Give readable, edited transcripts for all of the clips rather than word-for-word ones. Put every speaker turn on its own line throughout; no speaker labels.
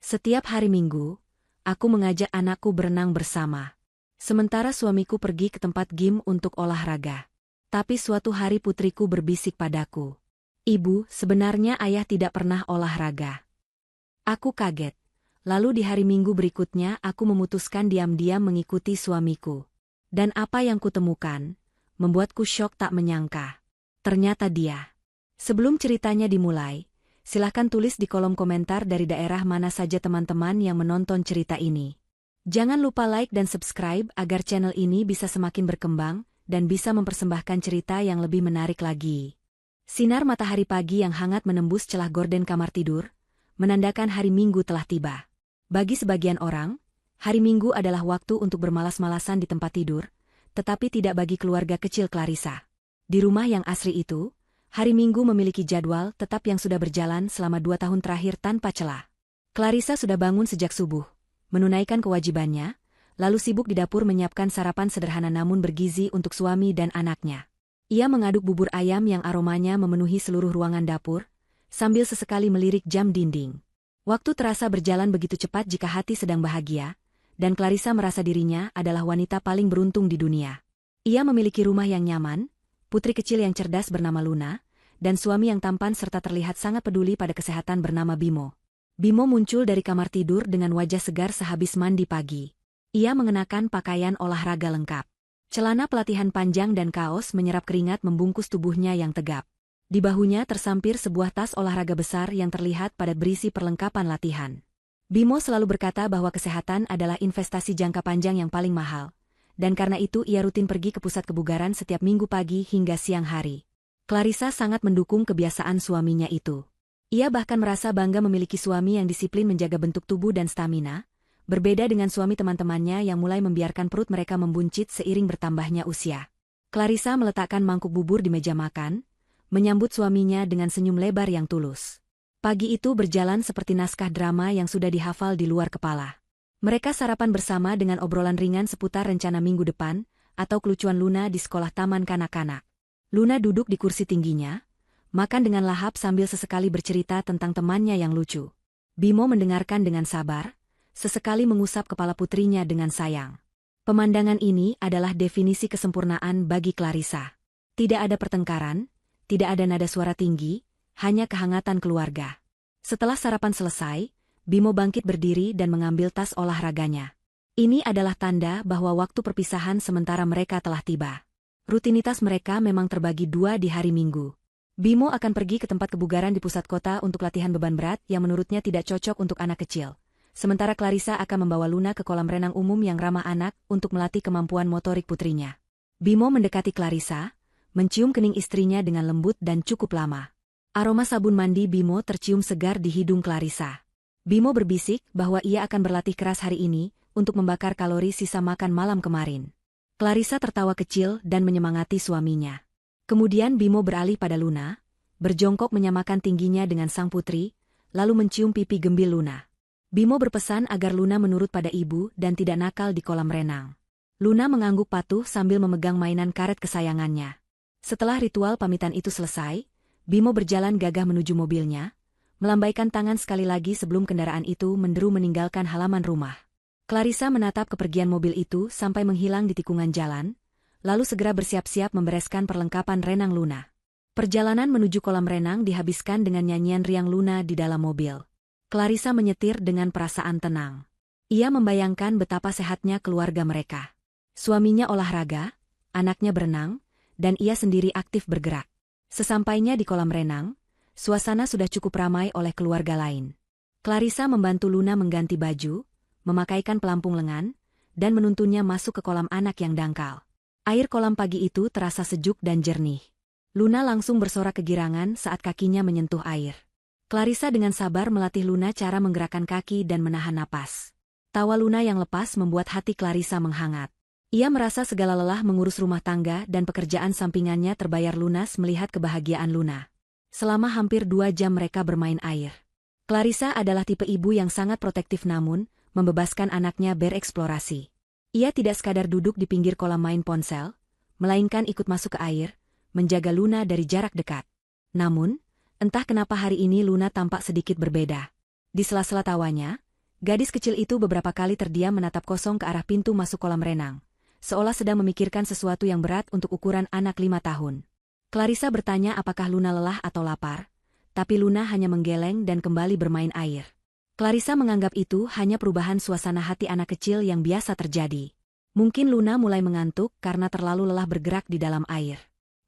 Setiap hari Minggu, aku mengajak anakku berenang bersama. Sementara suamiku pergi ke tempat gym untuk olahraga. Tapi suatu hari putriku berbisik padaku. Ibu, sebenarnya ayah tidak pernah olahraga. Aku kaget. Lalu di hari Minggu berikutnya aku memutuskan diam-diam mengikuti suamiku. Dan apa yang kutemukan, membuatku syok tak menyangka. Ternyata dia. Sebelum ceritanya dimulai, silahkan tulis di kolom komentar dari daerah mana saja teman-teman yang menonton cerita ini. Jangan lupa like dan subscribe agar channel ini bisa semakin berkembang dan bisa mempersembahkan cerita yang lebih menarik lagi. Sinar matahari pagi yang hangat menembus celah gorden kamar tidur, menandakan hari Minggu telah tiba. Bagi sebagian orang, hari Minggu adalah waktu untuk bermalas-malasan di tempat tidur, tetapi tidak bagi keluarga kecil Clarissa. Di rumah yang asri itu, hari Minggu memiliki jadwal tetap yang sudah berjalan selama 2 tahun terakhir tanpa celah. Clarissa sudah bangun sejak subuh, menunaikan kewajibannya, lalu sibuk di dapur menyiapkan sarapan sederhana namun bergizi untuk suami dan anaknya. Ia mengaduk bubur ayam yang aromanya memenuhi seluruh ruangan dapur, sambil sesekali melirik jam dinding. Waktu terasa berjalan begitu cepat jika hati sedang bahagia, dan Clarissa merasa dirinya adalah wanita paling beruntung di dunia. Ia memiliki rumah yang nyaman, putri kecil yang cerdas bernama Luna, dan suami yang tampan serta terlihat sangat peduli pada kesehatan bernama Bimo. Bimo muncul dari kamar tidur dengan wajah segar sehabis mandi pagi. Ia mengenakan pakaian olahraga lengkap. Celana pelatihan panjang dan kaos menyerap keringat membungkus tubuhnya yang tegap. Di bahunya tersampir sebuah tas olahraga besar yang terlihat padat berisi perlengkapan latihan. Bimo selalu berkata bahwa kesehatan adalah investasi jangka panjang yang paling mahal. Dan karena itu ia rutin pergi ke pusat kebugaran setiap Minggu pagi hingga siang hari. Clarissa sangat mendukung kebiasaan suaminya itu. Ia bahkan merasa bangga memiliki suami yang disiplin menjaga bentuk tubuh dan stamina, berbeda dengan suami teman-temannya yang mulai membiarkan perut mereka membuncit seiring bertambahnya usia. Clarissa meletakkan mangkuk bubur di meja makan, menyambut suaminya dengan senyum lebar yang tulus. Pagi itu berjalan seperti naskah drama yang sudah dihafal di luar kepala. Mereka sarapan bersama dengan obrolan ringan seputar rencana minggu depan, atau kelucuan Luna di sekolah taman kanak-kanak. Luna duduk di kursi tingginya, makan dengan lahap sambil sesekali bercerita tentang temannya yang lucu. Bimo mendengarkan dengan sabar, sesekali mengusap kepala putrinya dengan sayang. Pemandangan ini adalah definisi kesempurnaan bagi Clarissa. Tidak ada pertengkaran, tidak ada nada suara tinggi, hanya kehangatan keluarga. Setelah sarapan selesai, Bimo bangkit berdiri dan mengambil tas olahraganya. Ini adalah tanda bahwa waktu perpisahan sementara mereka telah tiba. Rutinitas mereka memang terbagi 2 di hari Minggu. Bimo akan pergi ke tempat kebugaran di pusat kota untuk latihan beban berat yang menurutnya tidak cocok untuk anak kecil. Sementara Clarissa akan membawa Luna ke kolam renang umum yang ramah anak untuk melatih kemampuan motorik putrinya. Bimo mendekati Clarissa, mencium kening istrinya dengan lembut dan cukup lama. Aroma sabun mandi Bimo tercium segar di hidung Clarissa. Bimo berbisik bahwa ia akan berlatih keras hari ini untuk membakar kalori sisa makan malam kemarin. Clarissa tertawa kecil dan menyemangati suaminya. Kemudian Bimo beralih pada Luna, berjongkok menyamakan tingginya dengan sang putri, lalu mencium pipi gembil Luna. Bimo berpesan agar Luna menurut pada ibu dan tidak nakal di kolam renang. Luna mengangguk patuh sambil memegang mainan karet kesayangannya. Setelah ritual pamitan itu selesai, Bimo berjalan gagah menuju mobilnya, melambaikan tangan sekali lagi sebelum kendaraan itu menderu meninggalkan halaman rumah. Clarissa menatap kepergian mobil itu sampai menghilang di tikungan jalan, lalu segera bersiap-siap membereskan perlengkapan renang Luna. Perjalanan menuju kolam renang dihabiskan dengan nyanyian riang Luna di dalam mobil. Clarissa menyetir dengan perasaan tenang. Ia membayangkan betapa sehatnya keluarga mereka. Suaminya olahraga, anaknya berenang, dan ia sendiri aktif bergerak. Sesampainya di kolam renang, suasana sudah cukup ramai oleh keluarga lain. Clarissa membantu Luna mengganti baju, memakaikan pelampung lengan, dan menuntunnya masuk ke kolam anak yang dangkal. Air kolam pagi itu terasa sejuk dan jernih. Luna langsung bersorak kegirangan saat kakinya menyentuh air. Clarissa dengan sabar melatih Luna cara menggerakkan kaki dan menahan napas. Tawa Luna yang lepas membuat hati Clarissa menghangat. Ia merasa segala lelah mengurus rumah tangga dan pekerjaan sampingannya terbayar lunas melihat kebahagiaan Luna. Selama hampir 2 jam mereka bermain air. Clarissa adalah tipe ibu yang sangat protektif namun, membebaskan anaknya bereksplorasi. Ia tidak sekadar duduk di pinggir kolam main ponsel, melainkan ikut masuk ke air, menjaga Luna dari jarak dekat. Namun, entah kenapa hari ini Luna tampak sedikit berbeda. Di sela-sela tawanya, Gadis kecil itu beberapa kali terdiam menatap kosong ke arah pintu masuk kolam renang, seolah sedang memikirkan sesuatu yang berat untuk ukuran anak 5 tahun. Clarissa bertanya apakah Luna lelah atau lapar, tapi Luna hanya menggeleng dan kembali bermain air. Clarissa menganggap itu hanya perubahan suasana hati anak kecil yang biasa terjadi. Mungkin Luna mulai mengantuk karena terlalu lelah bergerak di dalam air.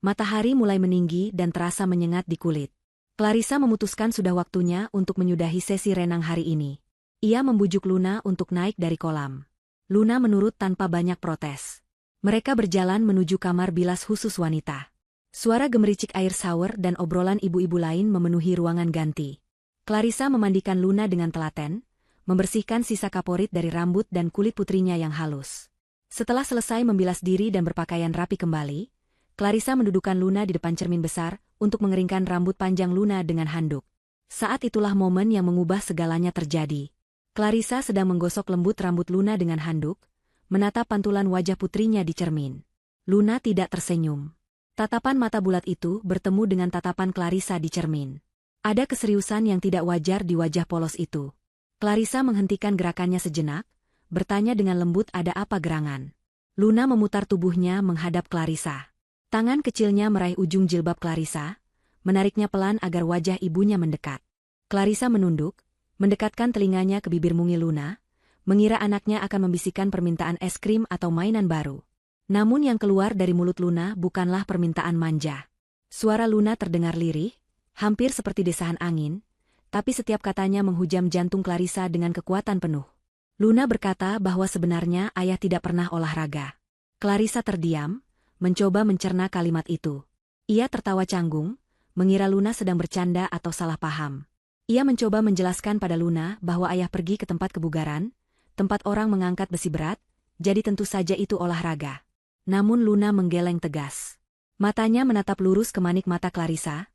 Matahari mulai meninggi dan terasa menyengat di kulit. Clarissa memutuskan sudah waktunya untuk menyudahi sesi renang hari ini. Ia membujuk Luna untuk naik dari kolam. Luna menurut tanpa banyak protes. Mereka berjalan menuju kamar bilas khusus wanita. Suara gemericik air shower dan obrolan ibu-ibu lain memenuhi ruangan ganti. Clarissa memandikan Luna dengan telaten, membersihkan sisa kaporit dari rambut dan kulit putrinya yang halus. Setelah selesai membilas diri dan berpakaian rapi kembali, Clarissa mendudukkan Luna di depan cermin besar untuk mengeringkan rambut panjang Luna dengan handuk. Saat itulah momen yang mengubah segalanya terjadi. Clarissa sedang menggosok lembut rambut Luna dengan handuk, menatap pantulan wajah putrinya di cermin. Luna tidak tersenyum. Tatapan mata bulat itu bertemu dengan tatapan Clarissa di cermin. Ada keseriusan yang tidak wajar di wajah polos itu. Clarissa menghentikan gerakannya sejenak, bertanya dengan lembut ada apa gerangan. Luna memutar tubuhnya menghadap Clarissa. Tangan kecilnya meraih ujung jilbab Clarissa, menariknya pelan agar wajah ibunya mendekat. Clarissa menunduk, mendekatkan telinganya ke bibir mungil Luna, mengira anaknya akan membisikkan permintaan es krim atau mainan baru. Namun yang keluar dari mulut Luna bukanlah permintaan manja. Suara Luna terdengar lirih, hampir seperti desahan angin, tapi setiap katanya menghujam jantung Clarissa dengan kekuatan penuh. Luna berkata bahwa sebenarnya ayah tidak pernah olahraga. Clarissa terdiam, mencoba mencerna kalimat itu. Ia tertawa canggung, mengira Luna sedang bercanda atau salah paham. Ia mencoba menjelaskan pada Luna bahwa ayah pergi ke tempat kebugaran, tempat orang mengangkat besi berat, jadi tentu saja itu olahraga. Namun Luna menggeleng tegas. Matanya menatap lurus ke manik mata Clarissa,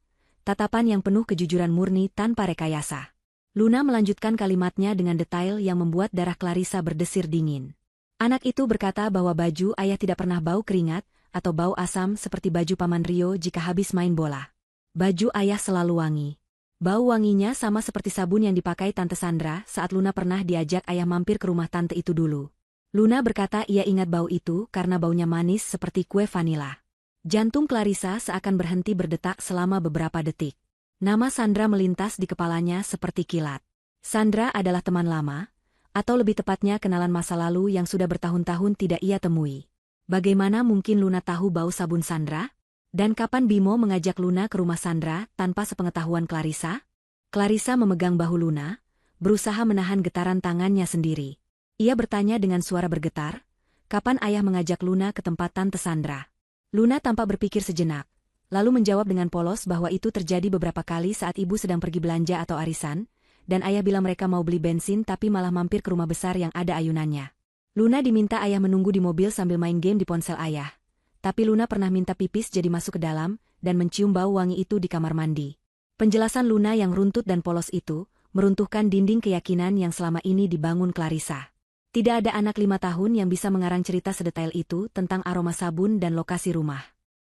tatapan yang penuh kejujuran murni tanpa rekayasa. Luna melanjutkan kalimatnya dengan detail yang membuat darah Clarissa berdesir dingin. Anak itu berkata bahwa baju ayah tidak pernah bau keringat atau bau asam seperti baju Paman Rio jika habis main bola. Baju ayah selalu wangi. Bau wanginya sama seperti sabun yang dipakai Tante Sandra saat Luna pernah diajak ayah mampir ke rumah tante itu dulu. Luna berkata ia ingat bau itu karena baunya manis seperti kue vanila. Jantung Clarissa seakan berhenti berdetak selama beberapa detik. Nama Sandra melintas di kepalanya seperti kilat. Sandra adalah teman lama, atau lebih tepatnya kenalan masa lalu yang sudah bertahun-tahun tidak ia temui. Bagaimana mungkin Luna tahu bau sabun Sandra? Dan kapan Bimo mengajak Luna ke rumah Sandra tanpa sepengetahuan Clarissa? Clarissa memegang bahu Luna, berusaha menahan getaran tangannya sendiri. Ia bertanya dengan suara bergetar, kapan ayah mengajak Luna ke tempat Tante Sandra? Luna tampak berpikir sejenak, lalu menjawab dengan polos bahwa itu terjadi beberapa kali saat ibu sedang pergi belanja atau arisan, dan ayah bilang mereka mau beli bensin tapi malah mampir ke rumah besar yang ada ayunannya. Luna diminta ayah menunggu di mobil sambil main game di ponsel ayah. Tapi Luna pernah minta pipis jadi masuk ke dalam, dan mencium bau wangi itu di kamar mandi. Penjelasan Luna yang runtut dan polos itu, meruntuhkan dinding keyakinan yang selama ini dibangun Clarissa. Tidak ada anak 5 tahun yang bisa mengarang cerita sedetail itu tentang aroma sabun dan lokasi rumah.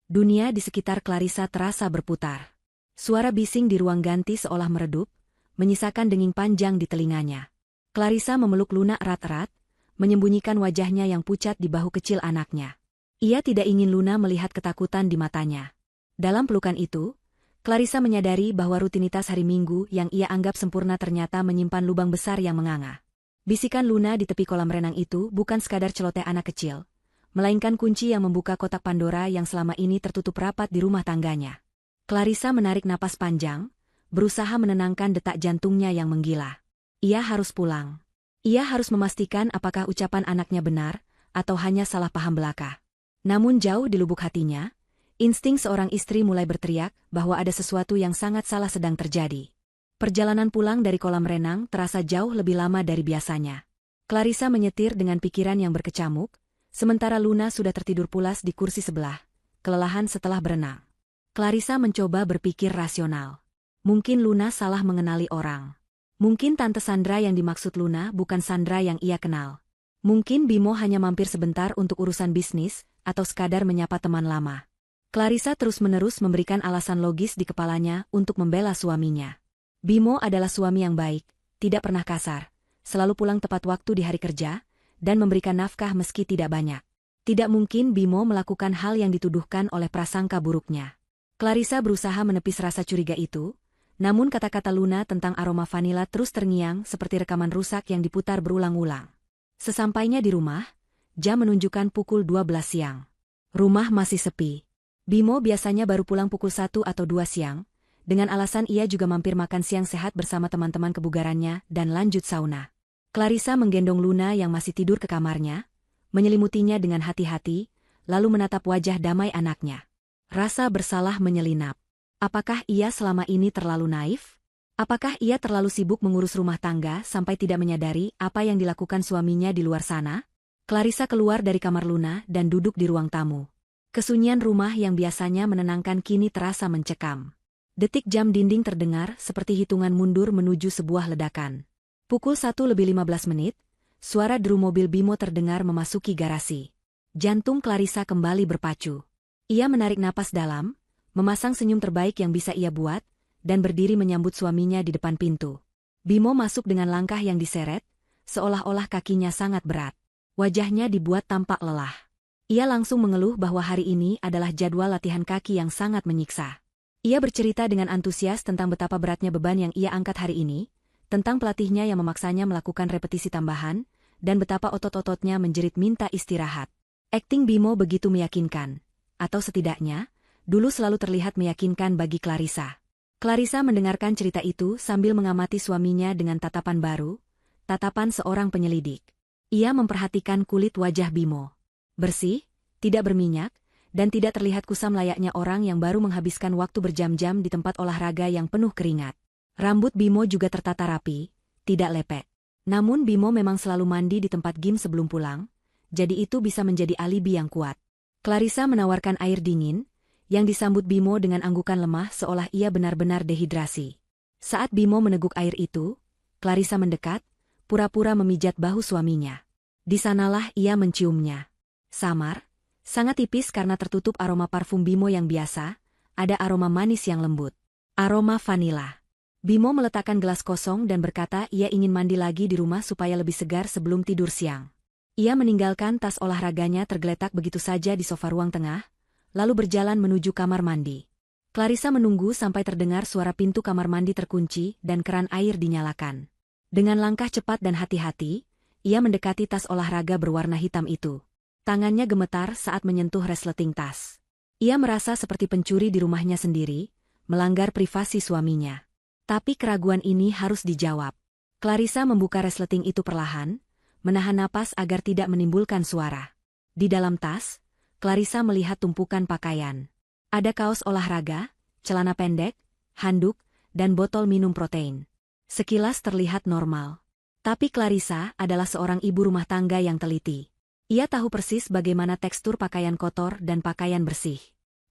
Dunia di sekitar Clarissa terasa berputar. Suara bising di ruang ganti seolah meredup, menyisakan denging panjang di telinganya. Clarissa memeluk Luna erat-erat, menyembunyikan wajahnya yang pucat di bahu kecil anaknya. Ia tidak ingin Luna melihat ketakutan di matanya. Dalam pelukan itu, Clarissa menyadari bahwa rutinitas hari Minggu yang ia anggap sempurna ternyata menyimpan lubang besar yang menganga. Bisikan Luna di tepi kolam renang itu bukan sekadar celoteh anak kecil, melainkan kunci yang membuka kotak Pandora yang selama ini tertutup rapat di rumah tangganya. Clarissa menarik napas panjang, berusaha menenangkan detak jantungnya yang menggila. Ia harus pulang. Ia harus memastikan apakah ucapan anaknya benar, atau hanya salah paham belaka. Namun jauh di lubuk hatinya, insting seorang istri mulai berteriak bahwa ada sesuatu yang sangat salah sedang terjadi. Perjalanan pulang dari kolam renang terasa jauh lebih lama dari biasanya. Clarissa menyetir dengan pikiran yang berkecamuk, sementara Luna sudah tertidur pulas di kursi sebelah, kelelahan setelah berenang. Clarissa mencoba berpikir rasional. Mungkin Luna salah mengenali orang. Mungkin Tante Sandra yang dimaksud Luna bukan Sandra yang ia kenal. Mungkin Bimo hanya mampir sebentar untuk urusan bisnis, atau sekadar menyapa teman lama. Clarissa terus-menerus memberikan alasan logis di kepalanya untuk membela suaminya. Bimo adalah suami yang baik, tidak pernah kasar, selalu pulang tepat waktu di hari kerja, dan memberikan nafkah meski tidak banyak. Tidak mungkin Bimo melakukan hal yang dituduhkan oleh prasangka buruknya. Clarissa berusaha menepis rasa curiga itu, namun kata-kata Luna tentang aroma vanila terus terngiang seperti rekaman rusak yang diputar berulang-ulang. Sesampainya di rumah, jam menunjukkan pukul 12 siang. Rumah masih sepi. Bimo biasanya baru pulang pukul 1 atau 2 siang, dengan alasan ia juga mampir makan siang sehat bersama teman-teman kebugarannya dan lanjut sauna. Clarissa menggendong Luna yang masih tidur ke kamarnya, menyelimutinya dengan hati-hati, lalu menatap wajah damai anaknya. Rasa bersalah menyelinap. Apakah ia selama ini terlalu naif? Apakah ia terlalu sibuk mengurus rumah tangga sampai tidak menyadari apa yang dilakukan suaminya di luar sana? Clarissa keluar dari kamar Luna dan duduk di ruang tamu. Kesunyian rumah yang biasanya menenangkan kini terasa mencekam. Detik jam dinding terdengar seperti hitungan mundur menuju sebuah ledakan. Pukul 1:15, suara deru mobil Bimo terdengar memasuki garasi. Jantung Clarissa kembali berpacu. Ia menarik napas dalam, memasang senyum terbaik yang bisa ia buat, dan berdiri menyambut suaminya di depan pintu. Bimo masuk dengan langkah yang diseret, seolah-olah kakinya sangat berat. Wajahnya dibuat tampak lelah. Ia langsung mengeluh bahwa hari ini adalah jadwal latihan kaki yang sangat menyiksa. Ia bercerita dengan antusias tentang betapa beratnya beban yang ia angkat hari ini, tentang pelatihnya yang memaksanya melakukan repetisi tambahan, dan betapa otot-ototnya menjerit minta istirahat. Akting Bimo begitu meyakinkan, atau setidaknya, dulu selalu terlihat meyakinkan bagi Clarissa. Clarissa mendengarkan cerita itu sambil mengamati suaminya dengan tatapan baru, tatapan seorang penyelidik. Ia memperhatikan kulit wajah Bimo. Bersih, tidak berminyak, dan tidak terlihat kusam layaknya orang yang baru menghabiskan waktu berjam-jam di tempat olahraga yang penuh keringat. Rambut Bimo juga tertata rapi, tidak lepek. Namun Bimo memang selalu mandi di tempat gym sebelum pulang, jadi itu bisa menjadi alibi yang kuat. Clarissa menawarkan air dingin, yang disambut Bimo dengan anggukan lemah seolah ia benar-benar dehidrasi. Saat Bimo meneguk air itu, Clarissa mendekat, pura-pura memijat bahu suaminya. Di sanalah ia menciumnya. Samar, sangat tipis karena tertutup aroma parfum Bimo yang biasa, ada aroma manis yang lembut. Aroma vanila. Bimo meletakkan gelas kosong dan berkata ia ingin mandi lagi di rumah supaya lebih segar sebelum tidur siang. Ia meninggalkan tas olahraganya tergeletak begitu saja di sofa ruang tengah, lalu berjalan menuju kamar mandi. Clarissa menunggu sampai terdengar suara pintu kamar mandi terkunci dan keran air dinyalakan. Dengan langkah cepat dan hati-hati, ia mendekati tas olahraga berwarna hitam itu. Tangannya gemetar saat menyentuh resleting tas. Ia merasa seperti pencuri di rumahnya sendiri, melanggar privasi suaminya. Tapi keraguan ini harus dijawab. Clarissa membuka resleting itu perlahan, menahan napas agar tidak menimbulkan suara. Di dalam tas, Clarissa melihat tumpukan pakaian. Ada kaos olahraga, celana pendek, handuk, dan botol minum protein. Sekilas terlihat normal. Tapi Clarissa adalah seorang ibu rumah tangga yang teliti. Ia tahu persis bagaimana tekstur pakaian kotor dan pakaian bersih.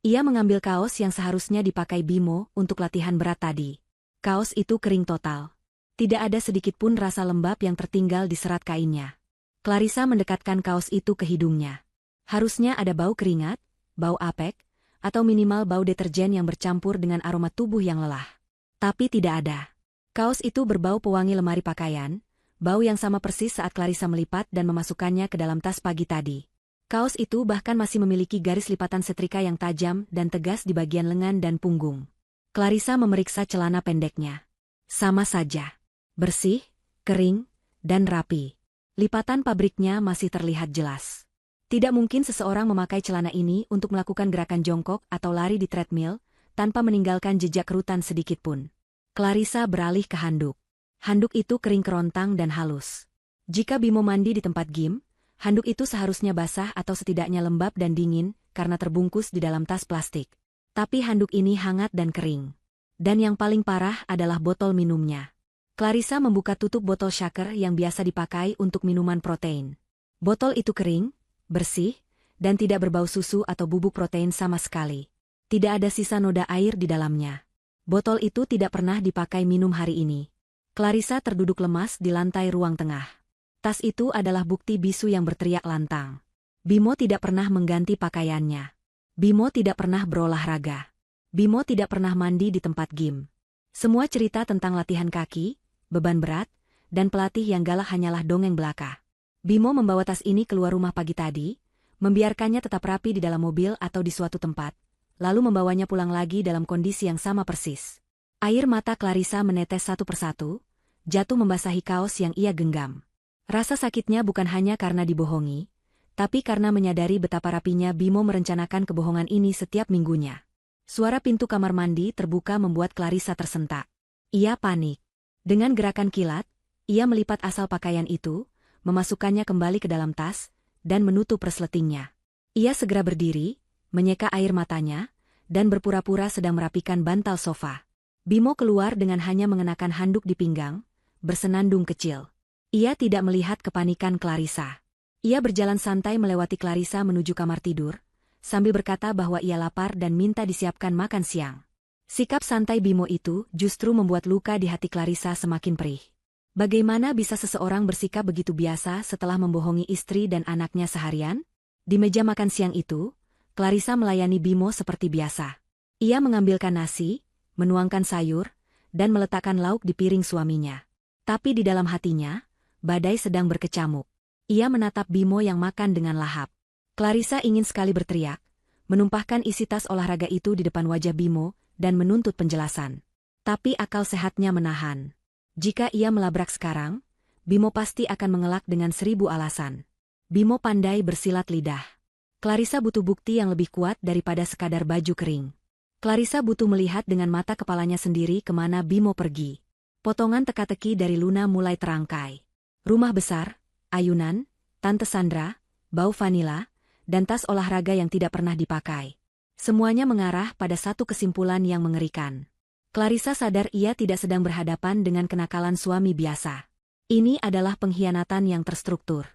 Ia mengambil kaos yang seharusnya dipakai Bimo untuk latihan berat tadi. Kaos itu kering total. Tidak ada sedikit pun rasa lembab yang tertinggal di serat kainnya. Clarissa mendekatkan kaos itu ke hidungnya. Harusnya ada bau keringat, bau apek, atau minimal bau deterjen yang bercampur dengan aroma tubuh yang lelah. Tapi tidak ada. Kaos itu berbau pewangi lemari pakaian, bau yang sama persis saat Clarissa melipat dan memasukkannya ke dalam tas pagi tadi. Kaos itu bahkan masih memiliki garis lipatan setrika yang tajam dan tegas di bagian lengan dan punggung. Clarissa memeriksa celana pendeknya. Sama saja. Bersih, kering, dan rapi. Lipatan pabriknya masih terlihat jelas. Tidak mungkin seseorang memakai celana ini untuk melakukan gerakan jongkok atau lari di treadmill, tanpa meninggalkan jejak kerutan sedikitpun. Clarissa beralih ke handuk. Handuk itu kering kerontang dan halus. Jika Bimo mandi di tempat gym, handuk itu seharusnya basah atau setidaknya lembab dan dingin, karena terbungkus di dalam tas plastik. Tapi handuk ini hangat dan kering. Dan yang paling parah adalah botol minumnya. Clarissa membuka tutup botol shaker yang biasa dipakai untuk minuman protein. Botol itu kering, bersih, dan tidak berbau susu atau bubuk protein sama sekali. Tidak ada sisa noda air di dalamnya. Botol itu tidak pernah dipakai minum hari ini. Clarissa terduduk lemas di lantai ruang tengah. Tas itu adalah bukti bisu yang berteriak lantang. Bimo tidak pernah mengganti pakaiannya. Bimo tidak pernah berolahraga. Bimo tidak pernah mandi di tempat gym. Semua cerita tentang latihan kaki, beban berat, dan pelatih yang galak hanyalah dongeng belaka. Bimo membawa tas ini keluar rumah pagi tadi, membiarkannya tetap rapi di dalam mobil atau di suatu tempat, lalu membawanya pulang lagi dalam kondisi yang sama persis. Air mata Clarissa menetes satu persatu, jatuh membasahi kaos yang ia genggam. Rasa sakitnya bukan hanya karena dibohongi, tapi karena menyadari betapa rapinya Bimo merencanakan kebohongan ini setiap minggunya. Suara pintu kamar mandi terbuka membuat Clarissa tersentak. Ia panik. Dengan gerakan kilat, ia melipat asal pakaian itu, memasukkannya kembali ke dalam tas, dan menutup resletingnya. Ia segera berdiri, menyeka air matanya, dan berpura-pura sedang merapikan bantal sofa. Bimo keluar dengan hanya mengenakan handuk di pinggang, bersenandung kecil. Ia tidak melihat kepanikan Clarissa. Ia berjalan santai melewati Clarissa menuju kamar tidur, sambil berkata bahwa ia lapar dan minta disiapkan makan siang. Sikap santai Bimo itu justru membuat luka di hati Clarissa semakin perih. Bagaimana bisa seseorang bersikap begitu biasa setelah membohongi istri dan anaknya seharian? Di meja makan siang itu, Clarissa melayani Bimo seperti biasa. Ia mengambilkan nasi, menuangkan sayur, dan meletakkan lauk di piring suaminya. Tapi di dalam hatinya, badai sedang berkecamuk. Ia menatap Bimo yang makan dengan lahap. Clarissa ingin sekali berteriak, menumpahkan isi tas olahraga itu di depan wajah Bimo, dan menuntut penjelasan. Tapi akal sehatnya menahan. Jika ia melabrak sekarang, Bimo pasti akan mengelak dengan 1000 alasan. Bimo pandai bersilat lidah. Clarissa butuh bukti yang lebih kuat daripada sekadar baju kering. Clarissa butuh melihat dengan mata kepalanya sendiri kemana Bimo pergi. Potongan teka-teki dari Luna mulai terangkai. Rumah besar, ayunan, Tante Sandra, bau vanila, dan tas olahraga yang tidak pernah dipakai. Semuanya mengarah pada satu kesimpulan yang mengerikan. Clarissa sadar ia tidak sedang berhadapan dengan kenakalan suami biasa. Ini adalah pengkhianatan yang terstruktur.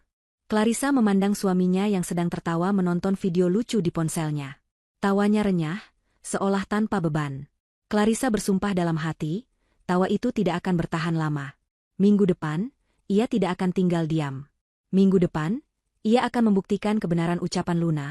Clarissa memandang suaminya yang sedang tertawa menonton video lucu di ponselnya. Tawanya renyah, seolah tanpa beban. Clarissa bersumpah dalam hati, tawa itu tidak akan bertahan lama. Minggu depan, ia tidak akan tinggal diam. Minggu depan, ia akan membuktikan kebenaran ucapan Luna,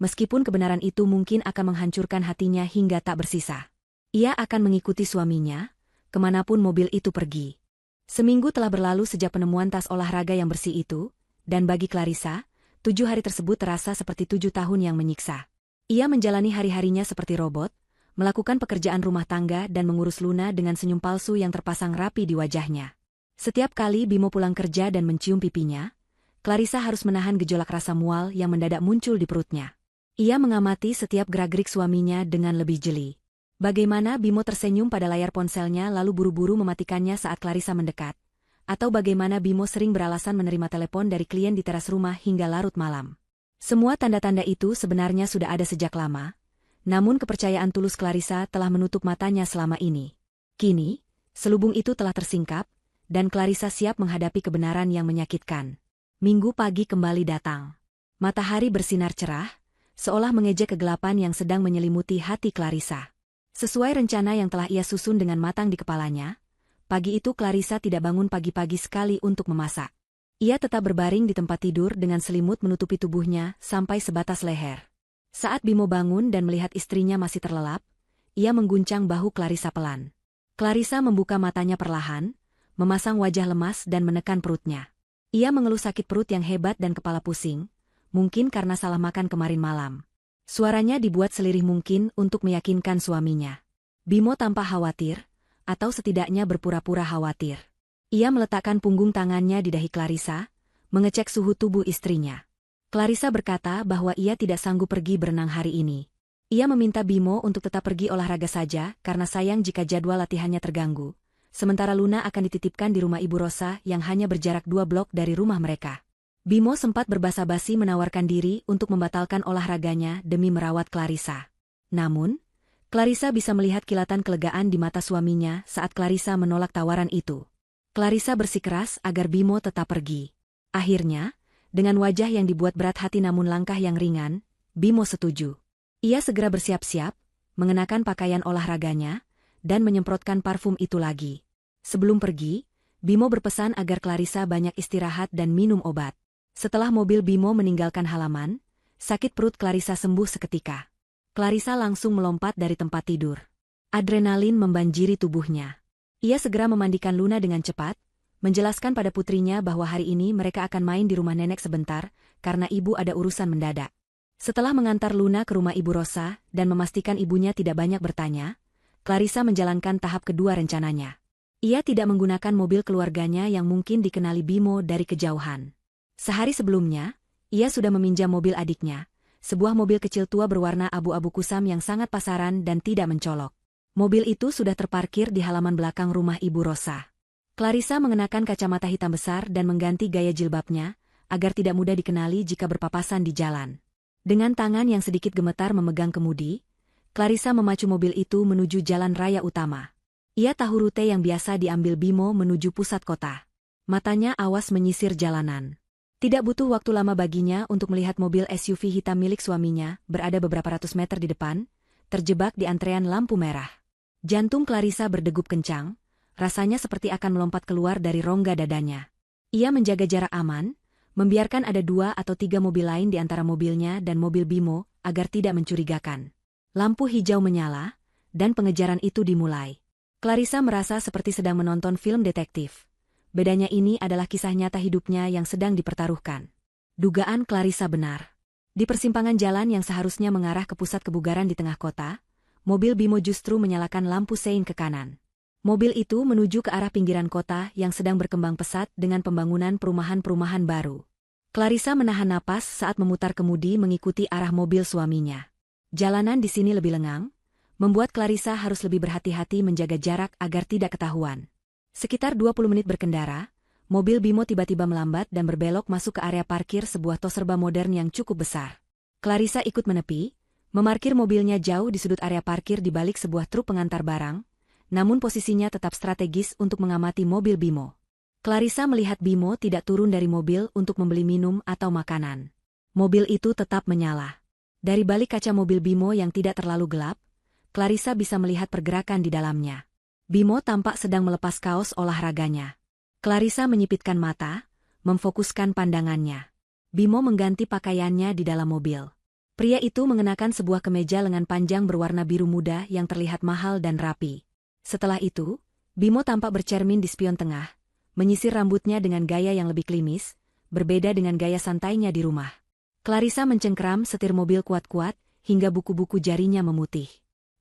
meskipun kebenaran itu mungkin akan menghancurkan hatinya hingga tak bersisa. Ia akan mengikuti suaminya, kemanapun mobil itu pergi. Seminggu telah berlalu sejak penemuan tas olahraga yang bersih itu, dan bagi Clarissa, 7 hari tersebut terasa seperti 7 tahun yang menyiksa. Ia menjalani hari-harinya seperti robot, melakukan pekerjaan rumah tangga dan mengurus Luna dengan senyum palsu yang terpasang rapi di wajahnya. Setiap kali Bimo pulang kerja dan mencium pipinya, Clarissa harus menahan gejolak rasa mual yang mendadak muncul di perutnya. Ia mengamati setiap gerak-gerik suaminya dengan lebih jeli. Bagaimana Bimo tersenyum pada layar ponselnya lalu buru-buru mematikannya saat Clarissa mendekat. Atau bagaimana Bimo sering beralasan menerima telepon dari klien di teras rumah hingga larut malam. Semua tanda-tanda itu sebenarnya sudah ada sejak lama, namun kepercayaan tulus Clarissa telah menutup matanya selama ini. Kini, selubung itu telah tersingkap, dan Clarissa siap menghadapi kebenaran yang menyakitkan. Minggu pagi kembali datang. Matahari bersinar cerah, seolah mengejek kegelapan yang sedang menyelimuti hati Clarissa. Sesuai rencana yang telah ia susun dengan matang di kepalanya, pagi itu Clarissa tidak bangun pagi-pagi sekali untuk memasak. Ia tetap berbaring di tempat tidur dengan selimut menutupi tubuhnya sampai sebatas leher. Saat Bimo bangun dan melihat istrinya masih terlelap, ia mengguncang bahu Clarissa pelan. Clarissa membuka matanya perlahan, memasang wajah lemas dan menekan perutnya. Ia mengeluh sakit perut yang hebat dan kepala pusing, mungkin karena salah makan kemarin malam. Suaranya dibuat selirih mungkin untuk meyakinkan suaminya. Bimo tampak khawatir, atau setidaknya berpura-pura khawatir. Ia meletakkan punggung tangannya di dahi Clarissa, mengecek suhu tubuh istrinya. Clarissa berkata bahwa ia tidak sanggup pergi berenang hari ini. Ia meminta Bimo untuk tetap pergi olahraga saja karena sayang jika jadwal latihannya terganggu. Sementara Luna akan dititipkan di rumah Ibu Rosa yang hanya berjarak 2 blok dari rumah mereka. Bimo sempat berbasa-basi menawarkan diri untuk membatalkan olahraganya demi merawat Clarissa. Namun, Clarissa bisa melihat kilatan kelegaan di mata suaminya saat Clarissa menolak tawaran itu. Clarissa bersikeras agar Bimo tetap pergi. Akhirnya, dengan wajah yang dibuat berat hati namun langkah yang ringan, Bimo setuju. Ia segera bersiap-siap, mengenakan pakaian olahraganya, dan menyemprotkan parfum itu lagi. Sebelum pergi, Bimo berpesan agar Clarissa banyak istirahat dan minum obat. Setelah mobil Bimo meninggalkan halaman, sakit perut Clarissa sembuh seketika. Clarissa langsung melompat dari tempat tidur. Adrenalin membanjiri tubuhnya. Ia segera memandikan Luna dengan cepat, menjelaskan pada putrinya bahwa hari ini mereka akan main di rumah nenek sebentar, karena ibu ada urusan mendadak. Setelah mengantar Luna ke rumah Ibu Rosa dan memastikan ibunya tidak banyak bertanya, Clarissa menjalankan tahap kedua rencananya. Ia tidak menggunakan mobil keluarganya yang mungkin dikenali Bimo dari kejauhan. Sehari sebelumnya, ia sudah meminjam mobil adiknya, sebuah mobil kecil tua berwarna abu-abu kusam yang sangat pasaran dan tidak mencolok. Mobil itu sudah terparkir di halaman belakang rumah Ibu Rosa. Clarissa mengenakan kacamata hitam besar dan mengganti gaya jilbabnya, agar tidak mudah dikenali jika berpapasan di jalan. Dengan tangan yang sedikit gemetar memegang kemudi, Clarissa memacu mobil itu menuju jalan raya utama. Ia tahu rute yang biasa diambil Bimo menuju pusat kota. Matanya awas menyisir jalanan. Tidak butuh waktu lama baginya untuk melihat mobil SUV hitam milik suaminya berada beberapa ratus meter di depan, terjebak di antrean lampu merah. Jantung Clarissa berdegup kencang, rasanya seperti akan melompat keluar dari rongga dadanya. Ia menjaga jarak aman, membiarkan ada 2 atau 3 mobil lain di antara mobilnya dan mobil Bimo agar tidak mencurigakan. Lampu hijau menyala, dan pengejaran itu dimulai. Clarissa merasa seperti sedang menonton film detektif. Bedanya ini adalah kisah nyata hidupnya yang sedang dipertaruhkan. Dugaan Clarissa benar. Di persimpangan jalan yang seharusnya mengarah ke pusat kebugaran di tengah kota, mobil Bimo justru menyalakan lampu sein ke kanan. Mobil itu menuju ke arah pinggiran kota yang sedang berkembang pesat dengan pembangunan perumahan-perumahan baru. Clarissa menahan napas saat memutar kemudi mengikuti arah mobil suaminya. Jalanan di sini lebih lengang, membuat Clarissa harus lebih berhati-hati menjaga jarak agar tidak ketahuan. Sekitar 20 menit berkendara, mobil Bimo tiba-tiba melambat dan berbelok masuk ke area parkir sebuah tos serba modern yang cukup besar. Clarissa ikut menepi, memarkir mobilnya jauh di sudut area parkir di balik sebuah truk pengantar barang, namun posisinya tetap strategis untuk mengamati mobil Bimo. Clarissa melihat Bimo tidak turun dari mobil untuk membeli minum atau makanan. Mobil itu tetap menyala. Dari balik kaca mobil Bimo yang tidak terlalu gelap, Clarissa bisa melihat pergerakan di dalamnya. Bimo tampak sedang melepas kaos olahraganya. Clarissa menyipitkan mata, memfokuskan pandangannya. Bimo mengganti pakaiannya di dalam mobil. Pria itu mengenakan sebuah kemeja lengan panjang berwarna biru muda yang terlihat mahal dan rapi. Setelah itu, Bimo tampak bercermin di spion tengah, menyisir rambutnya dengan gaya yang lebih klimis, berbeda dengan gaya santainya di rumah. Clarissa mencengkeram setir mobil kuat-kuat, hingga buku-buku jarinya memutih.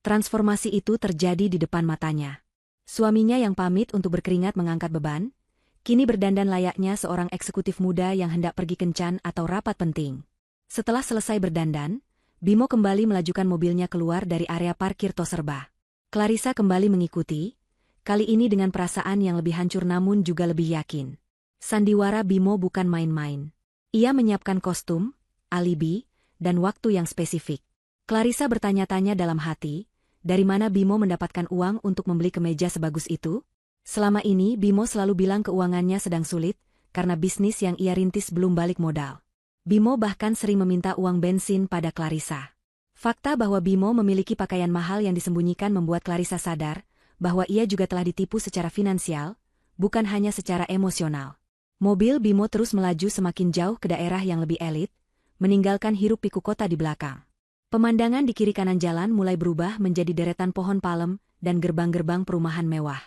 Transformasi itu terjadi di depan matanya. Suaminya yang pamit untuk berkeringat mengangkat beban, kini berdandan layaknya seorang eksekutif muda yang hendak pergi kencan atau rapat penting. Setelah selesai berdandan, Bimo kembali melajukan mobilnya keluar dari area parkir tos serba. Clarissa kembali mengikuti, kali ini dengan perasaan yang lebih hancur namun juga lebih yakin. Sandiwara Bimo bukan main-main. Ia menyiapkan kostum, alibi, dan waktu yang spesifik. Clarissa bertanya-tanya dalam hati, dari mana Bimo mendapatkan uang untuk membeli kemeja sebagus itu? Selama ini Bimo selalu bilang keuangannya sedang sulit, karena bisnis yang ia rintis belum balik modal. Bimo bahkan sering meminta uang bensin pada Clarissa. Fakta bahwa Bimo memiliki pakaian mahal yang disembunyikan membuat Clarissa sadar bahwa ia juga telah ditipu secara finansial, bukan hanya secara emosional. Mobil Bimo terus melaju semakin jauh ke daerah yang lebih elit, meninggalkan hiruk-pikuk kota di belakang. Pemandangan di kiri kanan jalan mulai berubah menjadi deretan pohon palem dan gerbang-gerbang perumahan mewah.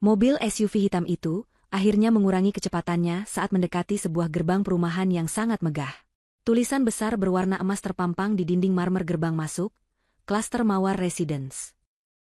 Mobil SUV hitam itu akhirnya mengurangi kecepatannya saat mendekati sebuah gerbang perumahan yang sangat megah. Tulisan besar berwarna emas terpampang di dinding marmer gerbang masuk, Klaster Mawar Residence.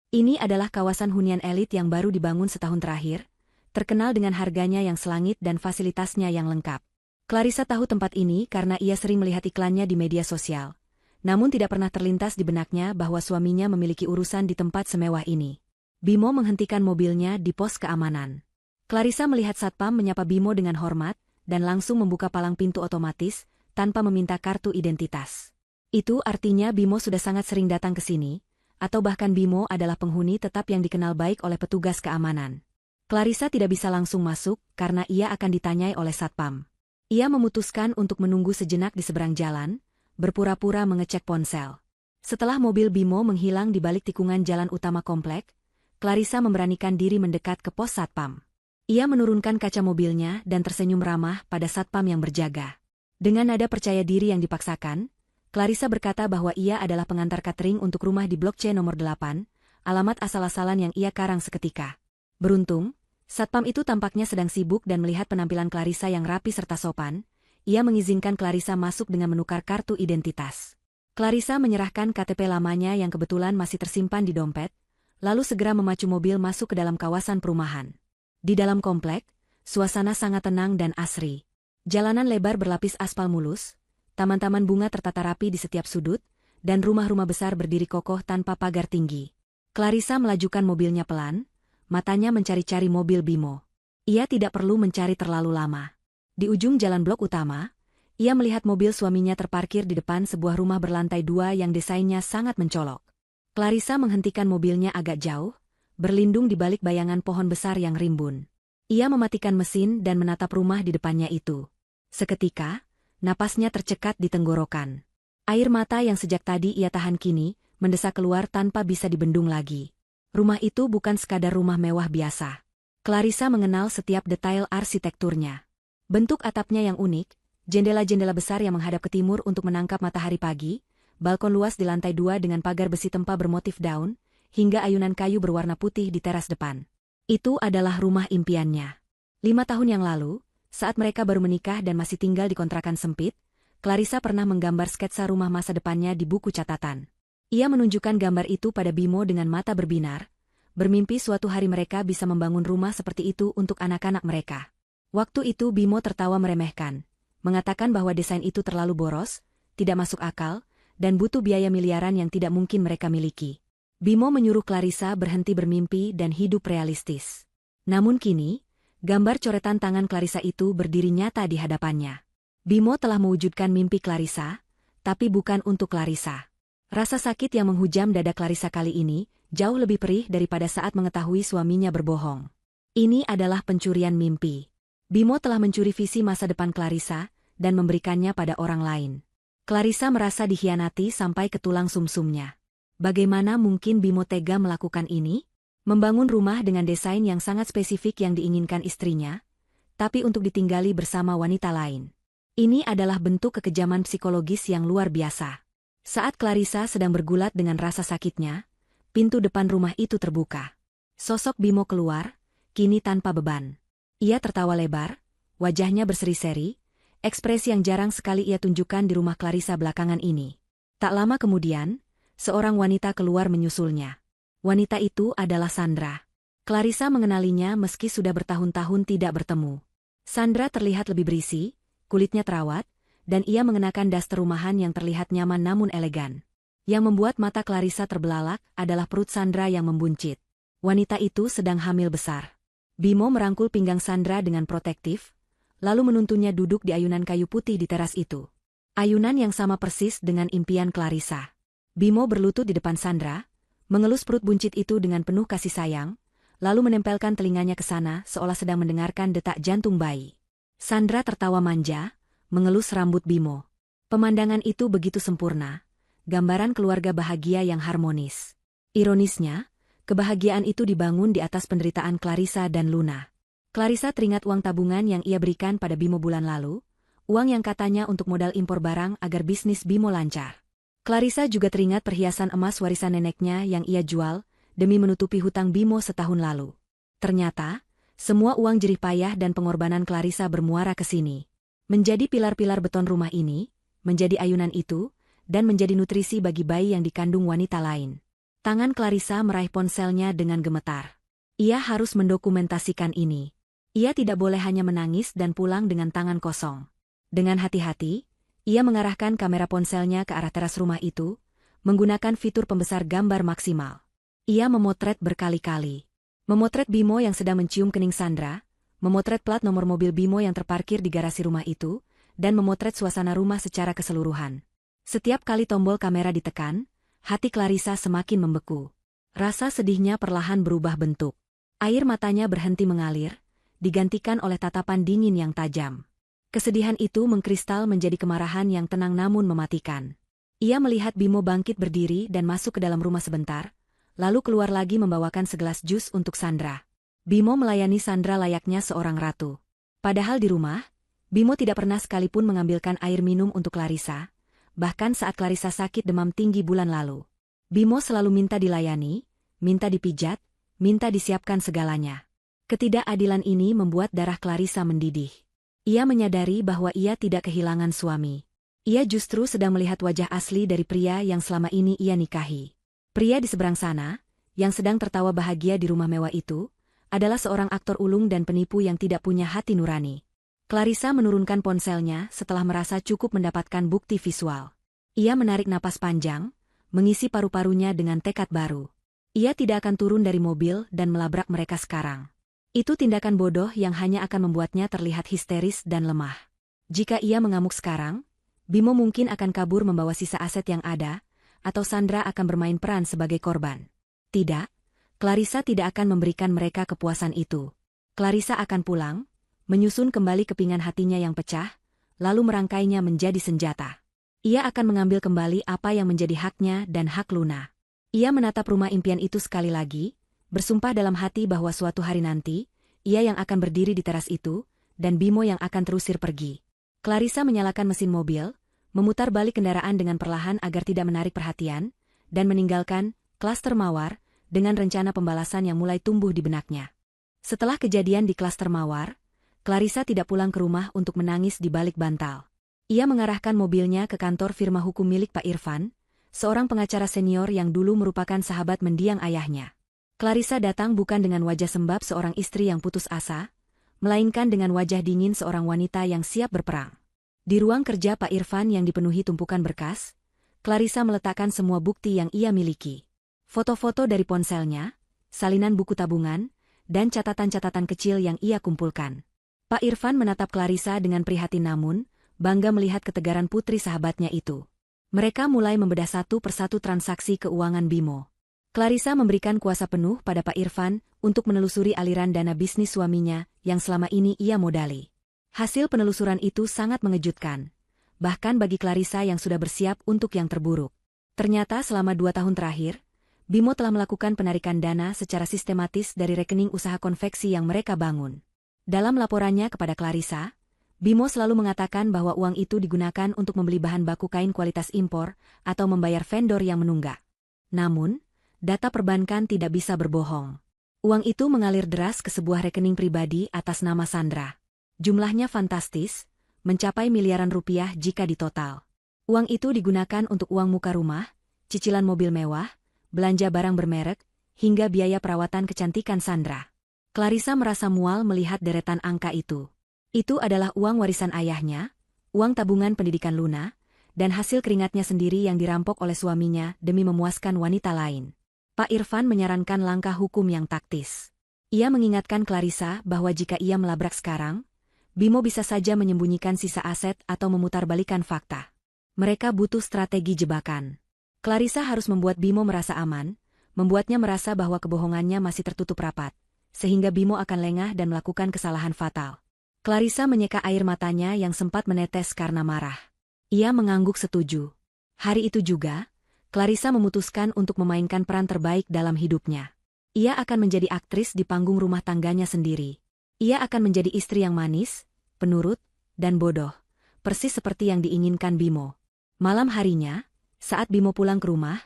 Ini adalah kawasan hunian elit yang baru dibangun setahun terakhir, terkenal dengan harganya yang selangit dan fasilitasnya yang lengkap. Clarissa tahu tempat ini karena ia sering melihat iklannya di media sosial. Namun tidak pernah terlintas di benaknya bahwa suaminya memiliki urusan di tempat semewah ini. Bimo menghentikan mobilnya di pos keamanan. Clarissa melihat satpam menyapa Bimo dengan hormat, dan langsung membuka palang pintu otomatis, tanpa meminta kartu identitas. Itu artinya Bimo sudah sangat sering datang ke sini, atau bahkan Bimo adalah penghuni tetap yang dikenal baik oleh petugas keamanan. Clarissa tidak bisa langsung masuk, karena ia akan ditanyai oleh satpam. Ia memutuskan untuk menunggu sejenak di seberang jalan, berpura-pura mengecek ponsel. Setelah mobil Bimo menghilang di balik tikungan jalan utama komplek, Clarissa memberanikan diri mendekat ke pos satpam. Ia menurunkan kaca mobilnya dan tersenyum ramah pada satpam yang berjaga. Dengan nada percaya diri yang dipaksakan, Clarissa berkata bahwa ia adalah pengantar catering untuk rumah di Blok C nomor 8, alamat asal-asalan yang ia karang seketika. Beruntung, Satpam itu tampaknya sedang sibuk dan melihat penampilan Clarissa yang rapi serta sopan. Ia mengizinkan Clarissa masuk dengan menukar kartu identitas. Clarissa menyerahkan KTP lamanya yang kebetulan masih tersimpan di dompet, lalu segera memacu mobil masuk ke dalam kawasan perumahan. Di dalam komplek, suasana sangat tenang dan asri. Jalanan lebar berlapis aspal mulus, taman-taman bunga tertata rapi di setiap sudut, dan rumah-rumah besar berdiri kokoh tanpa pagar tinggi. Clarissa melajukan mobilnya pelan, matanya mencari-cari mobil Bimo. Ia tidak perlu mencari terlalu lama. Di ujung jalan blok utama, ia melihat mobil suaminya terparkir di depan sebuah rumah berlantai 2 yang desainnya sangat mencolok. Clarissa menghentikan mobilnya agak jauh, berlindung di balik bayangan pohon besar yang rimbun. Ia mematikan mesin dan menatap rumah di depannya itu. Seketika, napasnya tercekat di tenggorokan. Air mata yang sejak tadi ia tahan kini, mendesak keluar tanpa bisa dibendung lagi. Rumah itu bukan sekadar rumah mewah biasa. Clarissa mengenal setiap detail arsitekturnya. Bentuk atapnya yang unik, jendela-jendela besar yang menghadap ke timur untuk menangkap matahari pagi, balkon luas di lantai 2 dengan pagar besi tempa bermotif daun, hingga ayunan kayu berwarna putih di teras depan. Itu adalah rumah impiannya. 5 tahun yang lalu, saat mereka baru menikah dan masih tinggal di kontrakan sempit, Clarissa pernah menggambar sketsa rumah masa depannya di buku catatan. Ia menunjukkan gambar itu pada Bimo dengan mata berbinar, bermimpi suatu hari mereka bisa membangun rumah seperti itu untuk anak-anak mereka. Waktu itu Bimo tertawa meremehkan, mengatakan bahwa desain itu terlalu boros, tidak masuk akal, dan butuh biaya miliaran yang tidak mungkin mereka miliki. Bimo menyuruh Clarissa berhenti bermimpi dan hidup realistis. Namun kini, gambar coretan tangan Clarissa itu berdiri nyata di hadapannya. Bimo telah mewujudkan mimpi Clarissa, tapi bukan untuk Clarissa. Rasa sakit yang menghujam dada Clarissa kali ini jauh lebih perih daripada saat mengetahui suaminya berbohong. Ini adalah pencurian mimpi. Bimo telah mencuri visi masa depan Clarissa dan memberikannya pada orang lain. Clarissa merasa dikhianati sampai ke tulang sumsumnya. Bagaimana mungkin Bimo tega melakukan ini? Membangun rumah dengan desain yang sangat spesifik yang diinginkan istrinya, tapi untuk ditinggali bersama wanita lain. Ini adalah bentuk kekejaman psikologis yang luar biasa. Saat Clarissa sedang bergulat dengan rasa sakitnya, pintu depan rumah itu terbuka. Sosok Bimo keluar, kini tanpa beban. Ia tertawa lebar, wajahnya berseri-seri, ekspresi yang jarang sekali ia tunjukkan di rumah Clarissa belakangan ini. Tak lama kemudian, seorang wanita keluar menyusulnya. Wanita itu adalah Sandra. Clarissa mengenalinya meski sudah bertahun-tahun tidak bertemu. Sandra terlihat lebih berisi, kulitnya terawat, dan ia mengenakan daster rumahan yang terlihat nyaman namun elegan. Yang membuat mata Clarissa terbelalak adalah perut Sandra yang membuncit. Wanita itu sedang hamil besar. Bimo merangkul pinggang Sandra dengan protektif, lalu menuntunnya duduk di ayunan kayu putih di teras itu. Ayunan yang sama persis dengan impian Clarissa. Bimo berlutut di depan Sandra, mengelus perut buncit itu dengan penuh kasih sayang, lalu menempelkan telinganya ke sana seolah sedang mendengarkan detak jantung bayi. Sandra tertawa manja, mengelus rambut Bimo. Pemandangan itu begitu sempurna, gambaran keluarga bahagia yang harmonis. Ironisnya, kebahagiaan itu dibangun di atas penderitaan Clarissa dan Luna. Clarissa teringat uang tabungan yang ia berikan pada Bimo bulan lalu, uang yang katanya untuk modal impor barang agar bisnis Bimo lancar. Clarissa juga teringat perhiasan emas warisan neneknya yang ia jual demi menutupi hutang Bimo setahun lalu. Ternyata, semua uang jerih payah dan pengorbanan Clarissa bermuara ke sini. Menjadi pilar-pilar beton rumah ini, menjadi ayunan itu, dan menjadi nutrisi bagi bayi yang dikandung wanita lain. Tangan Clarissa meraih ponselnya dengan gemetar. Ia harus mendokumentasikan ini. Ia tidak boleh hanya menangis dan pulang dengan tangan kosong. Dengan hati-hati, ia mengarahkan kamera ponselnya ke arah teras rumah itu, menggunakan fitur pembesar gambar maksimal. Ia memotret berkali-kali. Memotret Bimo yang sedang mencium kening Sandra, memotret plat nomor mobil Bimo yang terparkir di garasi rumah itu, dan memotret suasana rumah secara keseluruhan. Setiap kali tombol kamera ditekan, hati Clarissa semakin membeku. Rasa sedihnya perlahan berubah bentuk. Air matanya berhenti mengalir, digantikan oleh tatapan dingin yang tajam. Kesedihan itu mengkristal menjadi kemarahan yang tenang namun mematikan. Ia melihat Bimo bangkit berdiri dan masuk ke dalam rumah sebentar, lalu keluar lagi membawakan segelas jus untuk Sandra. Bimo melayani Sandra layaknya seorang ratu. Padahal di rumah, Bimo tidak pernah sekalipun mengambilkan air minum untuk Clarissa, bahkan saat Clarissa sakit demam tinggi bulan lalu. Bimo selalu minta dilayani, minta dipijat, minta disiapkan segalanya. Ketidakadilan ini membuat darah Clarissa mendidih. Ia menyadari bahwa ia tidak kehilangan suami. Ia justru sedang melihat wajah asli dari pria yang selama ini ia nikahi. Pria di seberang sana, yang sedang tertawa bahagia di rumah mewah itu, adalah seorang aktor ulung dan penipu yang tidak punya hati nurani. Clarissa menurunkan ponselnya setelah merasa cukup mendapatkan bukti visual. Ia menarik napas panjang, mengisi paru-parunya dengan tekad baru. Ia tidak akan turun dari mobil dan melabrak mereka sekarang. Itu tindakan bodoh yang hanya akan membuatnya terlihat histeris dan lemah. Jika ia mengamuk sekarang, Bimo mungkin akan kabur membawa sisa aset yang ada, atau Sandra akan bermain peran sebagai korban. Tidak, Clarissa tidak akan memberikan mereka kepuasan itu. Clarissa akan pulang, menyusun kembali kepingan hatinya yang pecah, lalu merangkainya menjadi senjata. Ia akan mengambil kembali apa yang menjadi haknya dan hak Luna. Ia menatap rumah impian itu sekali lagi, bersumpah dalam hati bahwa suatu hari nanti, ia yang akan berdiri di teras itu, dan Bimo yang akan terusir pergi. Clarissa menyalakan mesin mobil, memutar balik kendaraan dengan perlahan agar tidak menarik perhatian, dan meninggalkan klaster Mawar dengan rencana pembalasan yang mulai tumbuh di benaknya. Setelah kejadian di klaster Mawar, Clarissa tidak pulang ke rumah untuk menangis di balik bantal. Ia mengarahkan mobilnya ke kantor firma hukum milik Pak Irfan, seorang pengacara senior yang dulu merupakan sahabat mendiang ayahnya. Clarissa datang bukan dengan wajah sembab seorang istri yang putus asa, melainkan dengan wajah dingin seorang wanita yang siap berperang. Di ruang kerja Pak Irfan yang dipenuhi tumpukan berkas, Clarissa meletakkan semua bukti yang ia miliki. Foto-foto dari ponselnya, salinan buku tabungan, dan catatan-catatan kecil yang ia kumpulkan. Pak Irfan menatap Clarissa dengan prihatin namun, bangga melihat ketegaran putri sahabatnya itu. Mereka mulai membedah satu persatu transaksi keuangan Bimo. Clarissa memberikan kuasa penuh pada Pak Irfan untuk menelusuri aliran dana bisnis suaminya yang selama ini ia modali. Hasil penelusuran itu sangat mengejutkan, bahkan bagi Clarissa yang sudah bersiap untuk yang terburuk. Ternyata selama 2 tahun terakhir, Bimo telah melakukan penarikan dana secara sistematis dari rekening usaha konveksi yang mereka bangun. Dalam laporannya kepada Clarissa, Bimo selalu mengatakan bahwa uang itu digunakan untuk membeli bahan baku kain kualitas impor atau membayar vendor yang menunggak. Namun, data perbankan tidak bisa berbohong. Uang itu mengalir deras ke sebuah rekening pribadi atas nama Sandra. Jumlahnya fantastis, mencapai miliaran rupiah jika ditotal. Uang itu digunakan untuk uang muka rumah, cicilan mobil mewah, belanja barang bermerek, hingga biaya perawatan kecantikan Sandra. Clarissa merasa mual melihat deretan angka itu. Itu adalah uang warisan ayahnya, uang tabungan pendidikan Luna, dan hasil keringatnya sendiri yang dirampok oleh suaminya demi memuaskan wanita lain. Pak Irfan menyarankan langkah hukum yang taktis. Ia mengingatkan Clarissa bahwa jika ia melabrak sekarang, Bimo bisa saja menyembunyikan sisa aset atau memutarbalikkan fakta. Mereka butuh strategi jebakan. Clarissa harus membuat Bimo merasa aman, membuatnya merasa bahwa kebohongannya masih tertutup rapat, sehingga Bimo akan lengah dan melakukan kesalahan fatal. Clarissa menyeka air matanya yang sempat menetes karena marah. Ia mengangguk setuju. Hari itu juga, Clarissa memutuskan untuk memainkan peran terbaik dalam hidupnya. Ia akan menjadi aktris di panggung rumah tangganya sendiri. Ia akan menjadi istri yang manis, penurut, dan bodoh, persis seperti yang diinginkan Bimo. Malam harinya, saat Bimo pulang ke rumah,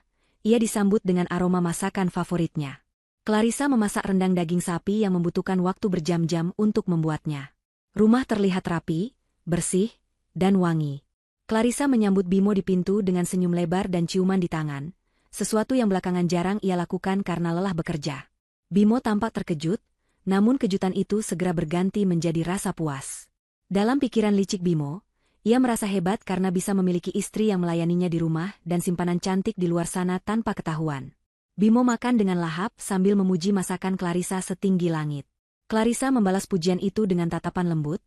ia disambut dengan aroma masakan favoritnya. Clarissa memasak rendang daging sapi yang membutuhkan waktu berjam-jam untuk membuatnya. Rumah terlihat rapi, bersih, dan wangi. Clarissa menyambut Bimo di pintu dengan senyum lebar dan ciuman di tangan, sesuatu yang belakangan jarang ia lakukan karena lelah bekerja. Bimo tampak terkejut, namun kejutan itu segera berganti menjadi rasa puas. Dalam pikiran licik Bimo, ia merasa hebat karena bisa memiliki istri yang melayaninya di rumah dan simpanan cantik di luar sana tanpa ketahuan. Bimo makan dengan lahap sambil memuji masakan Clarissa setinggi langit. Clarissa membalas pujian itu dengan tatapan lembut,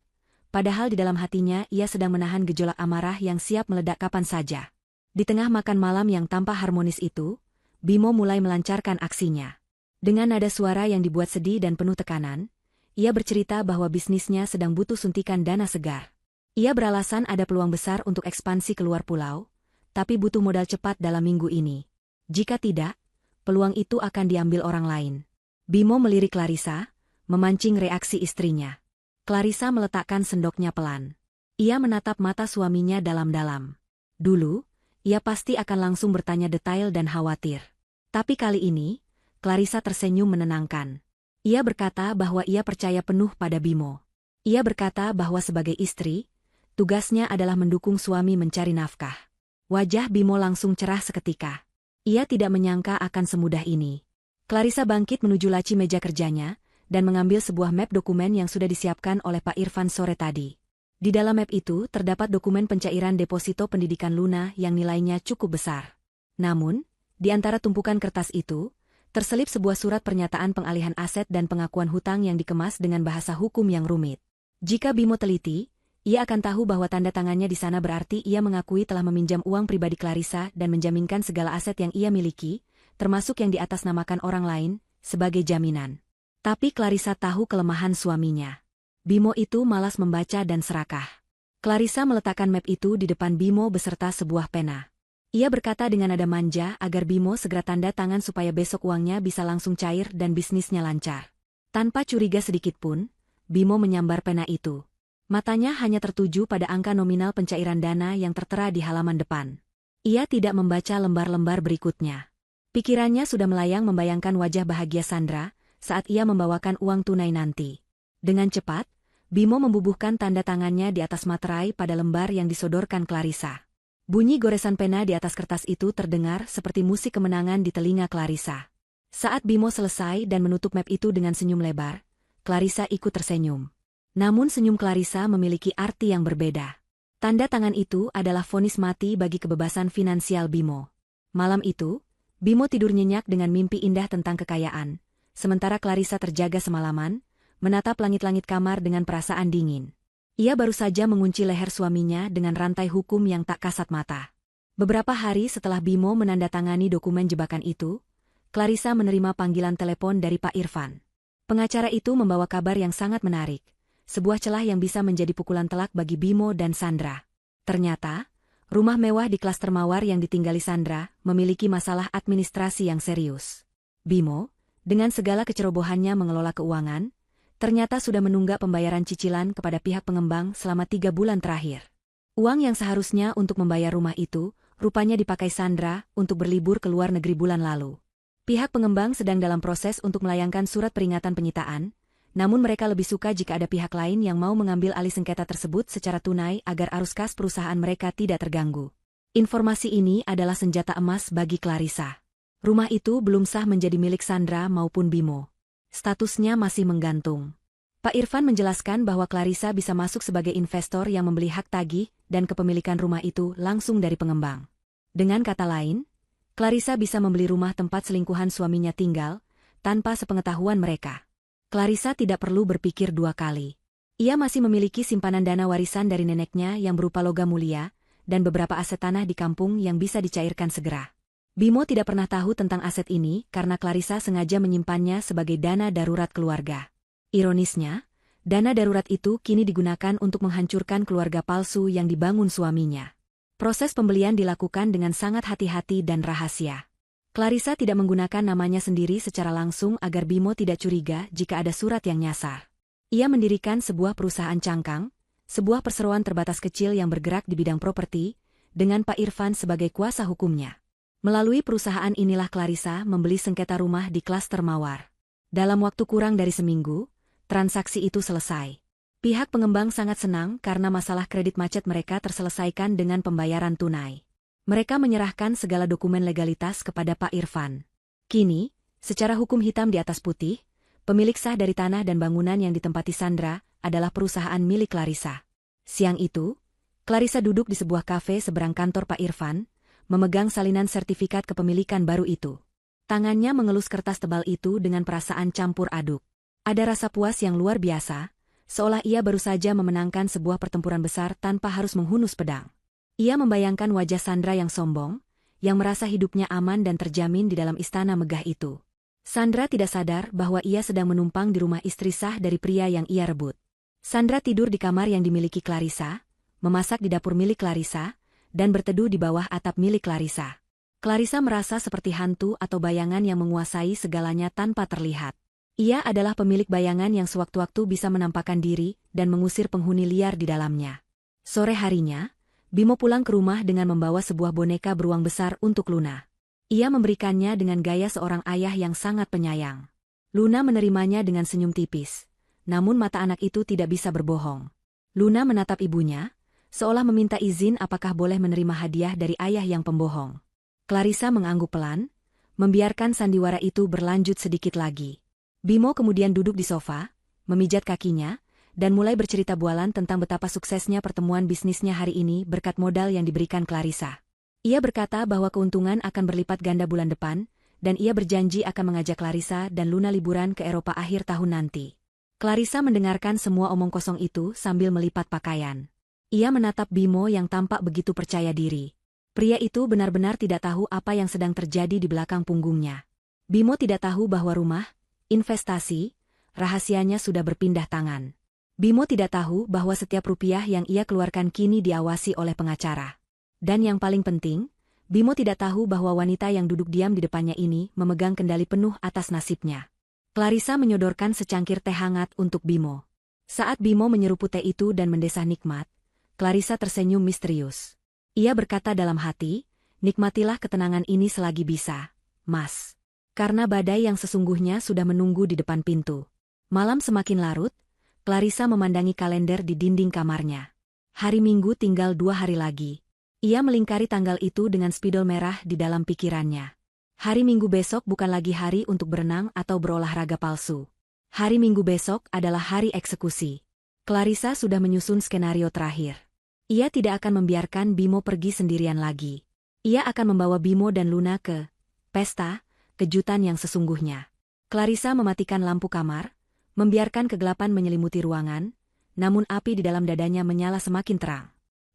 padahal di dalam hatinya ia sedang menahan gejolak amarah yang siap meledak kapan saja. Di tengah makan malam yang tampak harmonis itu, Bimo mulai melancarkan aksinya. Dengan nada suara yang dibuat sedih dan penuh tekanan, ia bercerita bahwa bisnisnya sedang butuh suntikan dana segar. Ia beralasan ada peluang besar untuk ekspansi keluar pulau, tapi butuh modal cepat dalam minggu ini. Jika tidak, peluang itu akan diambil orang lain. Bimo melirik Clarissa, memancing reaksi istrinya. Clarissa meletakkan sendoknya pelan. Ia menatap mata suaminya dalam-dalam. Dulu, ia pasti akan langsung bertanya detail dan khawatir. Tapi kali ini, Clarissa tersenyum menenangkan. Ia berkata bahwa ia percaya penuh pada Bimo. Ia berkata bahwa sebagai istri, tugasnya adalah mendukung suami mencari nafkah. Wajah Bimo langsung cerah seketika. Ia tidak menyangka akan semudah ini. Clarissa bangkit menuju laci meja kerjanya, dan mengambil sebuah map dokumen yang sudah disiapkan oleh Pak Irfan sore tadi. Di dalam map itu terdapat dokumen pencairan deposito pendidikan Luna yang nilainya cukup besar. Namun, di antara tumpukan kertas itu, terselip sebuah surat pernyataan pengalihan aset dan pengakuan hutang yang dikemas dengan bahasa hukum yang rumit. Jika Bimo teliti, ia akan tahu bahwa tanda tangannya di sana berarti ia mengakui telah meminjam uang pribadi Clarissa dan menjaminkan segala aset yang ia miliki, termasuk yang diatasnamakan orang lain, sebagai jaminan. Tapi Clarissa tahu kelemahan suaminya. Bimo itu malas membaca dan serakah. Clarissa meletakkan map itu di depan Bimo beserta sebuah pena. Ia berkata dengan nada manja agar Bimo segera tanda tangan supaya besok uangnya bisa langsung cair dan bisnisnya lancar. Tanpa curiga sedikitpun, Bimo menyambar pena itu. Matanya hanya tertuju pada angka nominal pencairan dana yang tertera di halaman depan. Ia tidak membaca lembar-lembar berikutnya. Pikirannya sudah melayang membayangkan wajah bahagia Sandra saat ia membawakan uang tunai nanti. Dengan cepat, Bimo membubuhkan tanda tangannya di atas materai pada lembar yang disodorkan Clarissa. Bunyi goresan pena di atas kertas itu terdengar seperti musik kemenangan di telinga Clarissa. Saat Bimo selesai dan menutup map itu dengan senyum lebar, Clarissa ikut tersenyum. Namun senyum Clarissa memiliki arti yang berbeda. Tanda tangan itu adalah vonis mati bagi kebebasan finansial Bimo. Malam itu, Bimo tidur nyenyak dengan mimpi indah tentang kekayaan, sementara Clarissa terjaga semalaman, menatap langit-langit kamar dengan perasaan dingin. Ia baru saja mengunci leher suaminya dengan rantai hukum yang tak kasat mata. Beberapa hari setelah Bimo menandatangani dokumen jebakan itu, Clarissa menerima panggilan telepon dari Pak Irfan. Pengacara itu membawa kabar yang sangat menarik, sebuah celah yang bisa menjadi pukulan telak bagi Bimo dan Sandra. Ternyata, rumah mewah di klaster Mawar yang ditinggali Sandra memiliki masalah administrasi yang serius. Bimo, dengan segala kecerobohannya mengelola keuangan, ternyata sudah menunggak pembayaran cicilan kepada pihak pengembang selama 3 bulan terakhir. Uang yang seharusnya untuk membayar rumah itu, rupanya dipakai Sandra untuk berlibur ke luar negeri bulan lalu. Pihak pengembang sedang dalam proses untuk melayangkan surat peringatan penyitaan, namun mereka lebih suka jika ada pihak lain yang mau mengambil alih sengketa tersebut secara tunai agar arus kas perusahaan mereka tidak terganggu. Informasi ini adalah senjata emas bagi Clarissa. Rumah itu belum sah menjadi milik Sandra maupun Bimo. Statusnya masih menggantung. Pak Irfan menjelaskan bahwa Clarissa bisa masuk sebagai investor yang membeli hak tagih dan kepemilikan rumah itu langsung dari pengembang. Dengan kata lain, Clarissa bisa membeli rumah tempat selingkuhan suaminya tinggal, tanpa sepengetahuan mereka. Clarissa tidak perlu berpikir 2 kali. Ia masih memiliki simpanan dana warisan dari neneknya yang berupa logam mulia, dan beberapa aset tanah di kampung yang bisa dicairkan segera. Bimo tidak pernah tahu tentang aset ini karena Clarissa sengaja menyimpannya sebagai dana darurat keluarga. Ironisnya, dana darurat itu kini digunakan untuk menghancurkan keluarga palsu yang dibangun suaminya. Proses pembelian dilakukan dengan sangat hati-hati dan rahasia. Clarissa tidak menggunakan namanya sendiri secara langsung agar Bimo tidak curiga jika ada surat yang nyasar. Ia mendirikan sebuah perusahaan cangkang, sebuah perseroan terbatas kecil yang bergerak di bidang properti, dengan Pak Irfan sebagai kuasa hukumnya. Melalui perusahaan inilah Clarissa membeli sengketa rumah di klaster Mawar. Dalam waktu kurang dari seminggu, transaksi itu selesai. Pihak pengembang sangat senang karena masalah kredit macet mereka terselesaikan dengan pembayaran tunai. Mereka menyerahkan segala dokumen legalitas kepada Pak Irfan. Kini, secara hukum hitam di atas putih, pemilik sah dari tanah dan bangunan yang ditempati Sandra adalah perusahaan milik Clarissa. Siang itu, Clarissa duduk di sebuah kafe seberang kantor Pak Irfan, memegang salinan sertifikat kepemilikan baru itu. Tangannya mengelus kertas tebal itu dengan perasaan campur aduk. Ada rasa puas yang luar biasa, seolah ia baru saja memenangkan sebuah pertempuran besar tanpa harus menghunus pedang. Ia membayangkan wajah Sandra yang sombong, yang merasa hidupnya aman dan terjamin di dalam istana megah itu. Sandra tidak sadar bahwa ia sedang menumpang di rumah istri sah dari pria yang ia rebut. Sandra tidur di kamar yang dimiliki Clarissa, memasak di dapur milik Clarissa, dan berteduh di bawah atap milik Clarissa. Clarissa merasa seperti hantu atau bayangan yang menguasai segalanya tanpa terlihat. Ia adalah pemilik bayangan yang sewaktu-waktu bisa menampakkan diri dan mengusir penghuni liar di dalamnya. Sore harinya, Bimo pulang ke rumah dengan membawa sebuah boneka beruang besar untuk Luna. Ia memberikannya dengan gaya seorang ayah yang sangat penyayang. Luna menerimanya dengan senyum tipis. Namun mata anak itu tidak bisa berbohong. Luna menatap ibunya, seolah meminta izin apakah boleh menerima hadiah dari ayah yang pembohong. Clarissa mengangguk pelan, membiarkan sandiwara itu berlanjut sedikit lagi. Bimo kemudian duduk di sofa, memijat kakinya, dan mulai bercerita bualan tentang betapa suksesnya pertemuan bisnisnya hari ini berkat modal yang diberikan Clarissa. Ia berkata bahwa keuntungan akan berlipat ganda bulan depan, dan ia berjanji akan mengajak Clarissa dan Luna liburan ke Eropa akhir tahun nanti. Clarissa mendengarkan semua omong kosong itu sambil melipat pakaian. Ia menatap Bimo yang tampak begitu percaya diri. Pria itu benar-benar tidak tahu apa yang sedang terjadi di belakang punggungnya. Bimo tidak tahu bahwa rumah, investasi, rahasianya sudah berpindah tangan. Bimo tidak tahu bahwa setiap rupiah yang ia keluarkan kini diawasi oleh pengacara. Dan yang paling penting, Bimo tidak tahu bahwa wanita yang duduk diam di depannya ini memegang kendali penuh atas nasibnya. Clarissa menyodorkan secangkir teh hangat untuk Bimo. Saat Bimo menyerupu teh itu dan mendesah nikmat, Clarissa tersenyum misterius. Ia berkata dalam hati, nikmatilah ketenangan ini selagi bisa, Mas. Karena badai yang sesungguhnya sudah menunggu di depan pintu. Malam semakin larut, Clarissa memandangi kalender di dinding kamarnya. Hari Minggu tinggal 2 hari lagi. Ia melingkari tanggal itu dengan spidol merah di dalam pikirannya. Hari Minggu besok bukan lagi hari untuk berenang atau berolahraga palsu. Hari Minggu besok adalah hari eksekusi. Clarissa sudah menyusun skenario terakhir. Ia tidak akan membiarkan Bimo pergi sendirian lagi. Ia akan membawa Bimo dan Luna ke pesta kejutan yang sesungguhnya. Clarissa mematikan lampu kamar, membiarkan kegelapan menyelimuti ruangan, namun api di dalam dadanya menyala semakin terang.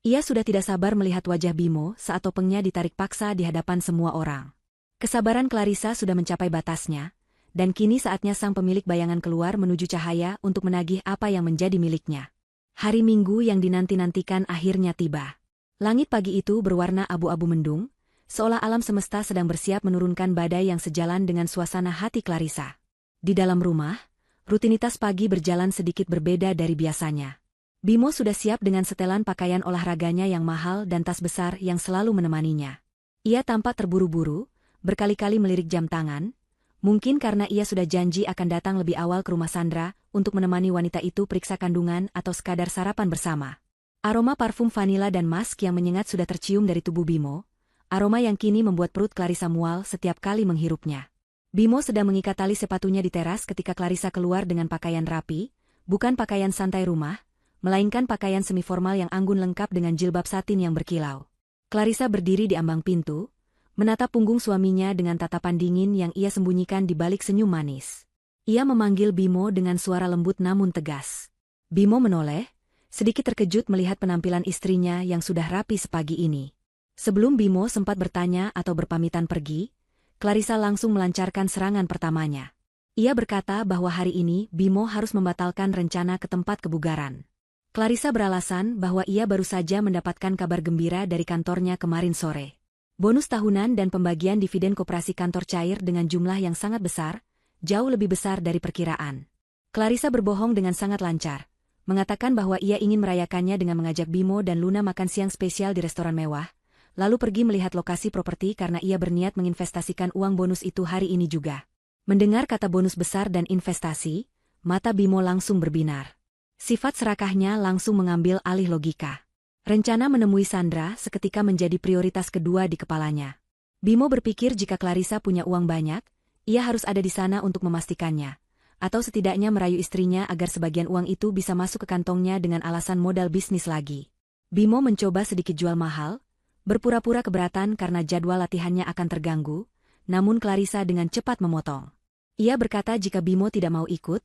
Ia sudah tidak sabar melihat wajah Bimo saat topengnya ditarik paksa di hadapan semua orang. Kesabaran Clarissa sudah mencapai batasnya, dan kini saatnya sang pemilik bayangan keluar menuju cahaya untuk menagih apa yang menjadi miliknya. Hari Minggu yang dinanti-nantikan akhirnya tiba. Langit pagi itu berwarna abu-abu mendung, seolah alam semesta sedang bersiap menurunkan badai yang sejalan dengan suasana hati Clarissa. Di dalam rumah, rutinitas pagi berjalan sedikit berbeda dari biasanya. Bimo sudah siap dengan setelan pakaian olahraganya yang mahal dan tas besar yang selalu menemaninya. Ia tampak terburu-buru, berkali-kali melirik jam tangan, mungkin karena ia sudah janji akan datang lebih awal ke rumah Sandra untuk menemani wanita itu periksa kandungan atau sekadar sarapan bersama. Aroma parfum vanila dan mask yang menyengat sudah tercium dari tubuh Bimo, aroma yang kini membuat perut Clarissa mual setiap kali menghirupnya. Bimo sedang mengikat tali sepatunya di teras ketika Clarissa keluar dengan pakaian rapi, bukan pakaian santai rumah, melainkan pakaian semi-formal yang anggun lengkap dengan jilbab satin yang berkilau. Clarissa berdiri di ambang pintu, menatap punggung suaminya dengan tatapan dingin yang ia sembunyikan di balik senyum manis. Ia memanggil Bimo dengan suara lembut namun tegas. Bimo menoleh, sedikit terkejut melihat penampilan istrinya yang sudah rapi sepagi ini. Sebelum Bimo sempat bertanya atau berpamitan pergi, Clarissa langsung melancarkan serangan pertamanya. Ia berkata bahwa hari ini Bimo harus membatalkan rencana ke tempat kebugaran. Clarissa beralasan bahwa ia baru saja mendapatkan kabar gembira dari kantornya kemarin sore. Bonus tahunan dan pembagian dividen koperasi kantor cair dengan jumlah yang sangat besar, jauh lebih besar dari perkiraan. Clarissa berbohong dengan sangat lancar, mengatakan bahwa ia ingin merayakannya dengan mengajak Bimo dan Luna makan siang spesial di restoran mewah, lalu pergi melihat lokasi properti karena ia berniat menginvestasikan uang bonus itu hari ini juga. Mendengar kata bonus besar dan investasi, mata Bimo langsung berbinar. Sifat serakahnya langsung mengambil alih logika. Rencana menemui Sandra seketika menjadi prioritas kedua di kepalanya. Bimo berpikir jika Clarissa punya uang banyak, ia harus ada di sana untuk memastikannya, atau setidaknya merayu istrinya agar sebagian uang itu bisa masuk ke kantongnya dengan alasan modal bisnis lagi. Bimo mencoba sedikit jual mahal, berpura-pura keberatan karena jadwal latihannya akan terganggu, namun Clarissa dengan cepat memotong. Ia berkata jika Bimo tidak mau ikut,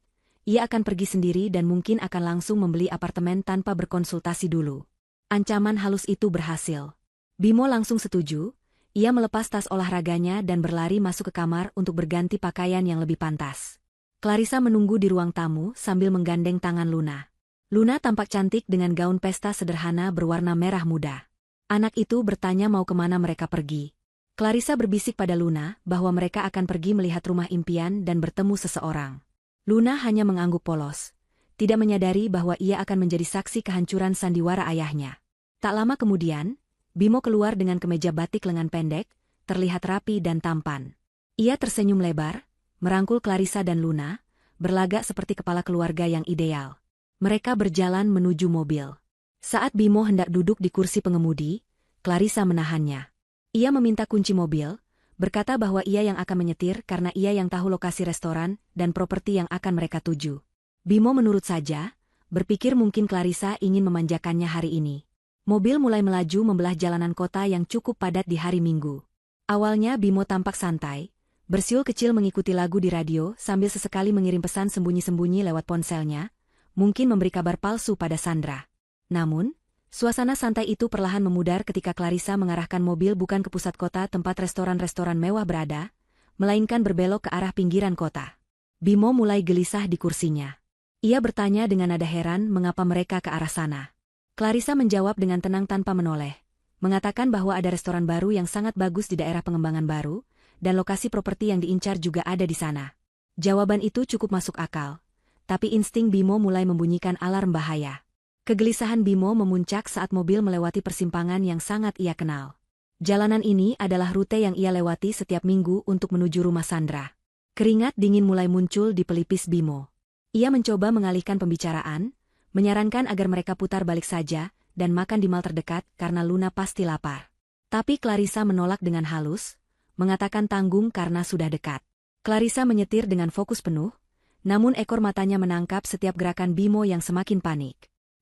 ia akan pergi sendiri dan mungkin akan langsung membeli apartemen tanpa berkonsultasi dulu. Ancaman halus itu berhasil. Bimo langsung setuju, ia melepas tas olahraganya dan berlari masuk ke kamar untuk berganti pakaian yang lebih pantas. Clarissa menunggu di ruang tamu sambil menggandeng tangan Luna. Luna tampak cantik dengan gaun pesta sederhana berwarna merah muda. Anak itu bertanya mau kemana mereka pergi. Clarissa berbisik pada Luna bahwa mereka akan pergi melihat rumah impian dan bertemu seseorang. Luna hanya mengangguk polos, tidak menyadari bahwa ia akan menjadi saksi kehancuran sandiwara ayahnya. Tak lama kemudian, Bimo keluar dengan kemeja batik lengan pendek, terlihat rapi dan tampan. Ia tersenyum lebar, merangkul Clarissa dan Luna, berlagak seperti kepala keluarga yang ideal. Mereka berjalan menuju mobil. Saat Bimo hendak duduk di kursi pengemudi, Clarissa menahannya. Ia meminta kunci mobil, berkata bahwa ia yang akan menyetir karena ia yang tahu lokasi restoran dan properti yang akan mereka tuju. Bimo menurut saja, berpikir mungkin Clarissa ingin memanjakannya hari ini. Mobil mulai melaju membelah jalanan kota yang cukup padat di hari Minggu. Awalnya Bimo tampak santai, bersiul kecil mengikuti lagu di radio sambil sesekali mengirim pesan sembunyi-sembunyi lewat ponselnya, mungkin memberi kabar palsu pada Sandra. Namun, suasana santai itu perlahan memudar ketika Clarissa mengarahkan mobil bukan ke pusat kota tempat restoran-restoran mewah berada, melainkan berbelok ke arah pinggiran kota. Bimo mulai gelisah di kursinya. Ia bertanya dengan nada heran mengapa mereka ke arah sana. Clarissa menjawab dengan tenang tanpa menoleh, mengatakan bahwa ada restoran baru yang sangat bagus di daerah pengembangan baru, dan lokasi properti yang diincar juga ada di sana. Jawaban itu cukup masuk akal, tapi insting Bimo mulai membunyikan alarm bahaya. Kegelisahan Bimo memuncak saat mobil melewati persimpangan yang sangat ia kenal. Jalanan ini adalah rute yang ia lewati setiap minggu untuk menuju rumah Sandra. Keringat dingin mulai muncul di pelipis Bimo. Ia mencoba mengalihkan pembicaraan, menyarankan agar mereka putar balik saja dan makan di mal terdekat karena Luna pasti lapar. Tapi Clarissa menolak dengan halus, mengatakan tanggung karena sudah dekat. Clarissa menyetir dengan fokus penuh, namun ekor matanya menangkap setiap gerakan Bimo yang semakin panik.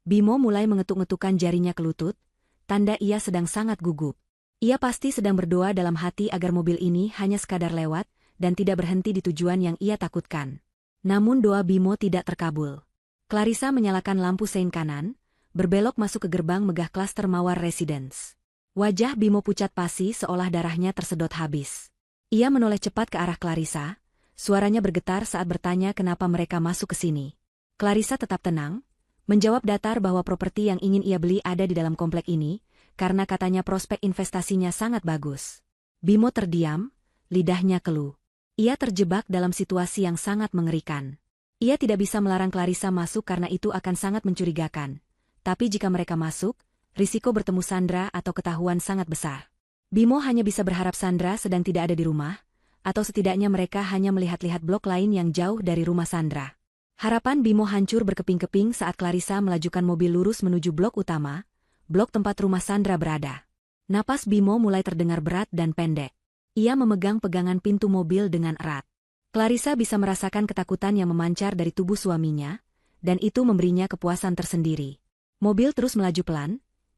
Bimo mulai mengetuk-ngetukkan jarinya ke lutut, tanda ia sedang sangat gugup. Ia pasti sedang berdoa dalam hati agar mobil ini hanya sekadar lewat dan tidak berhenti di tujuan yang ia takutkan. Namun doa Bimo tidak terkabul. Clarissa menyalakan lampu sein kanan, berbelok masuk ke gerbang megah klaster Mawar Residence. Wajah Bimo pucat pasi seolah darahnya tersedot habis. Ia menoleh cepat ke arah Clarissa, suaranya bergetar saat bertanya kenapa mereka masuk ke sini. Clarissa tetap tenang, menjawab datar bahwa properti yang ingin ia beli ada di dalam komplek ini, karena katanya prospek investasinya sangat bagus. Bimo terdiam, lidahnya keluh. Ia terjebak dalam situasi yang sangat mengerikan. Ia tidak bisa melarang Clarissa masuk karena itu akan sangat mencurigakan. Tapi jika mereka masuk, risiko bertemu Sandra atau ketahuan sangat besar. Bimo hanya bisa berharap Sandra sedang tidak ada di rumah, atau setidaknya mereka hanya melihat-lihat blok lain yang jauh dari rumah Sandra. Harapan Bimo hancur berkeping-keping saat Clarissa melajukan mobil lurus menuju blok utama, blok tempat rumah Sandra berada. Napas Bimo mulai terdengar berat dan pendek. Ia memegang pegangan pintu mobil dengan erat. Clarissa bisa merasakan ketakutan yang memancar dari tubuh suaminya, dan itu memberinya kepuasan tersendiri. Mobil terus melaju pelan,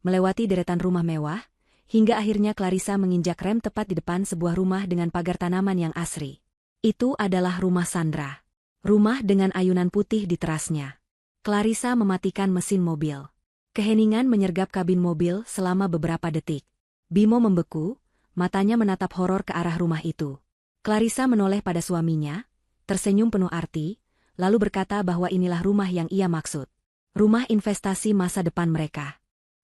melewati deretan rumah mewah, hingga akhirnya Clarissa menginjak rem tepat di depan sebuah rumah dengan pagar tanaman yang asri. Itu adalah rumah Sandra. Rumah dengan ayunan putih di terasnya. Clarissa mematikan mesin mobil. Keheningan menyergap kabin mobil selama beberapa detik. Bimo membeku, matanya menatap horor ke arah rumah itu. Clarissa menoleh pada suaminya, tersenyum penuh arti, lalu berkata bahwa inilah rumah yang ia maksud. Rumah investasi masa depan mereka.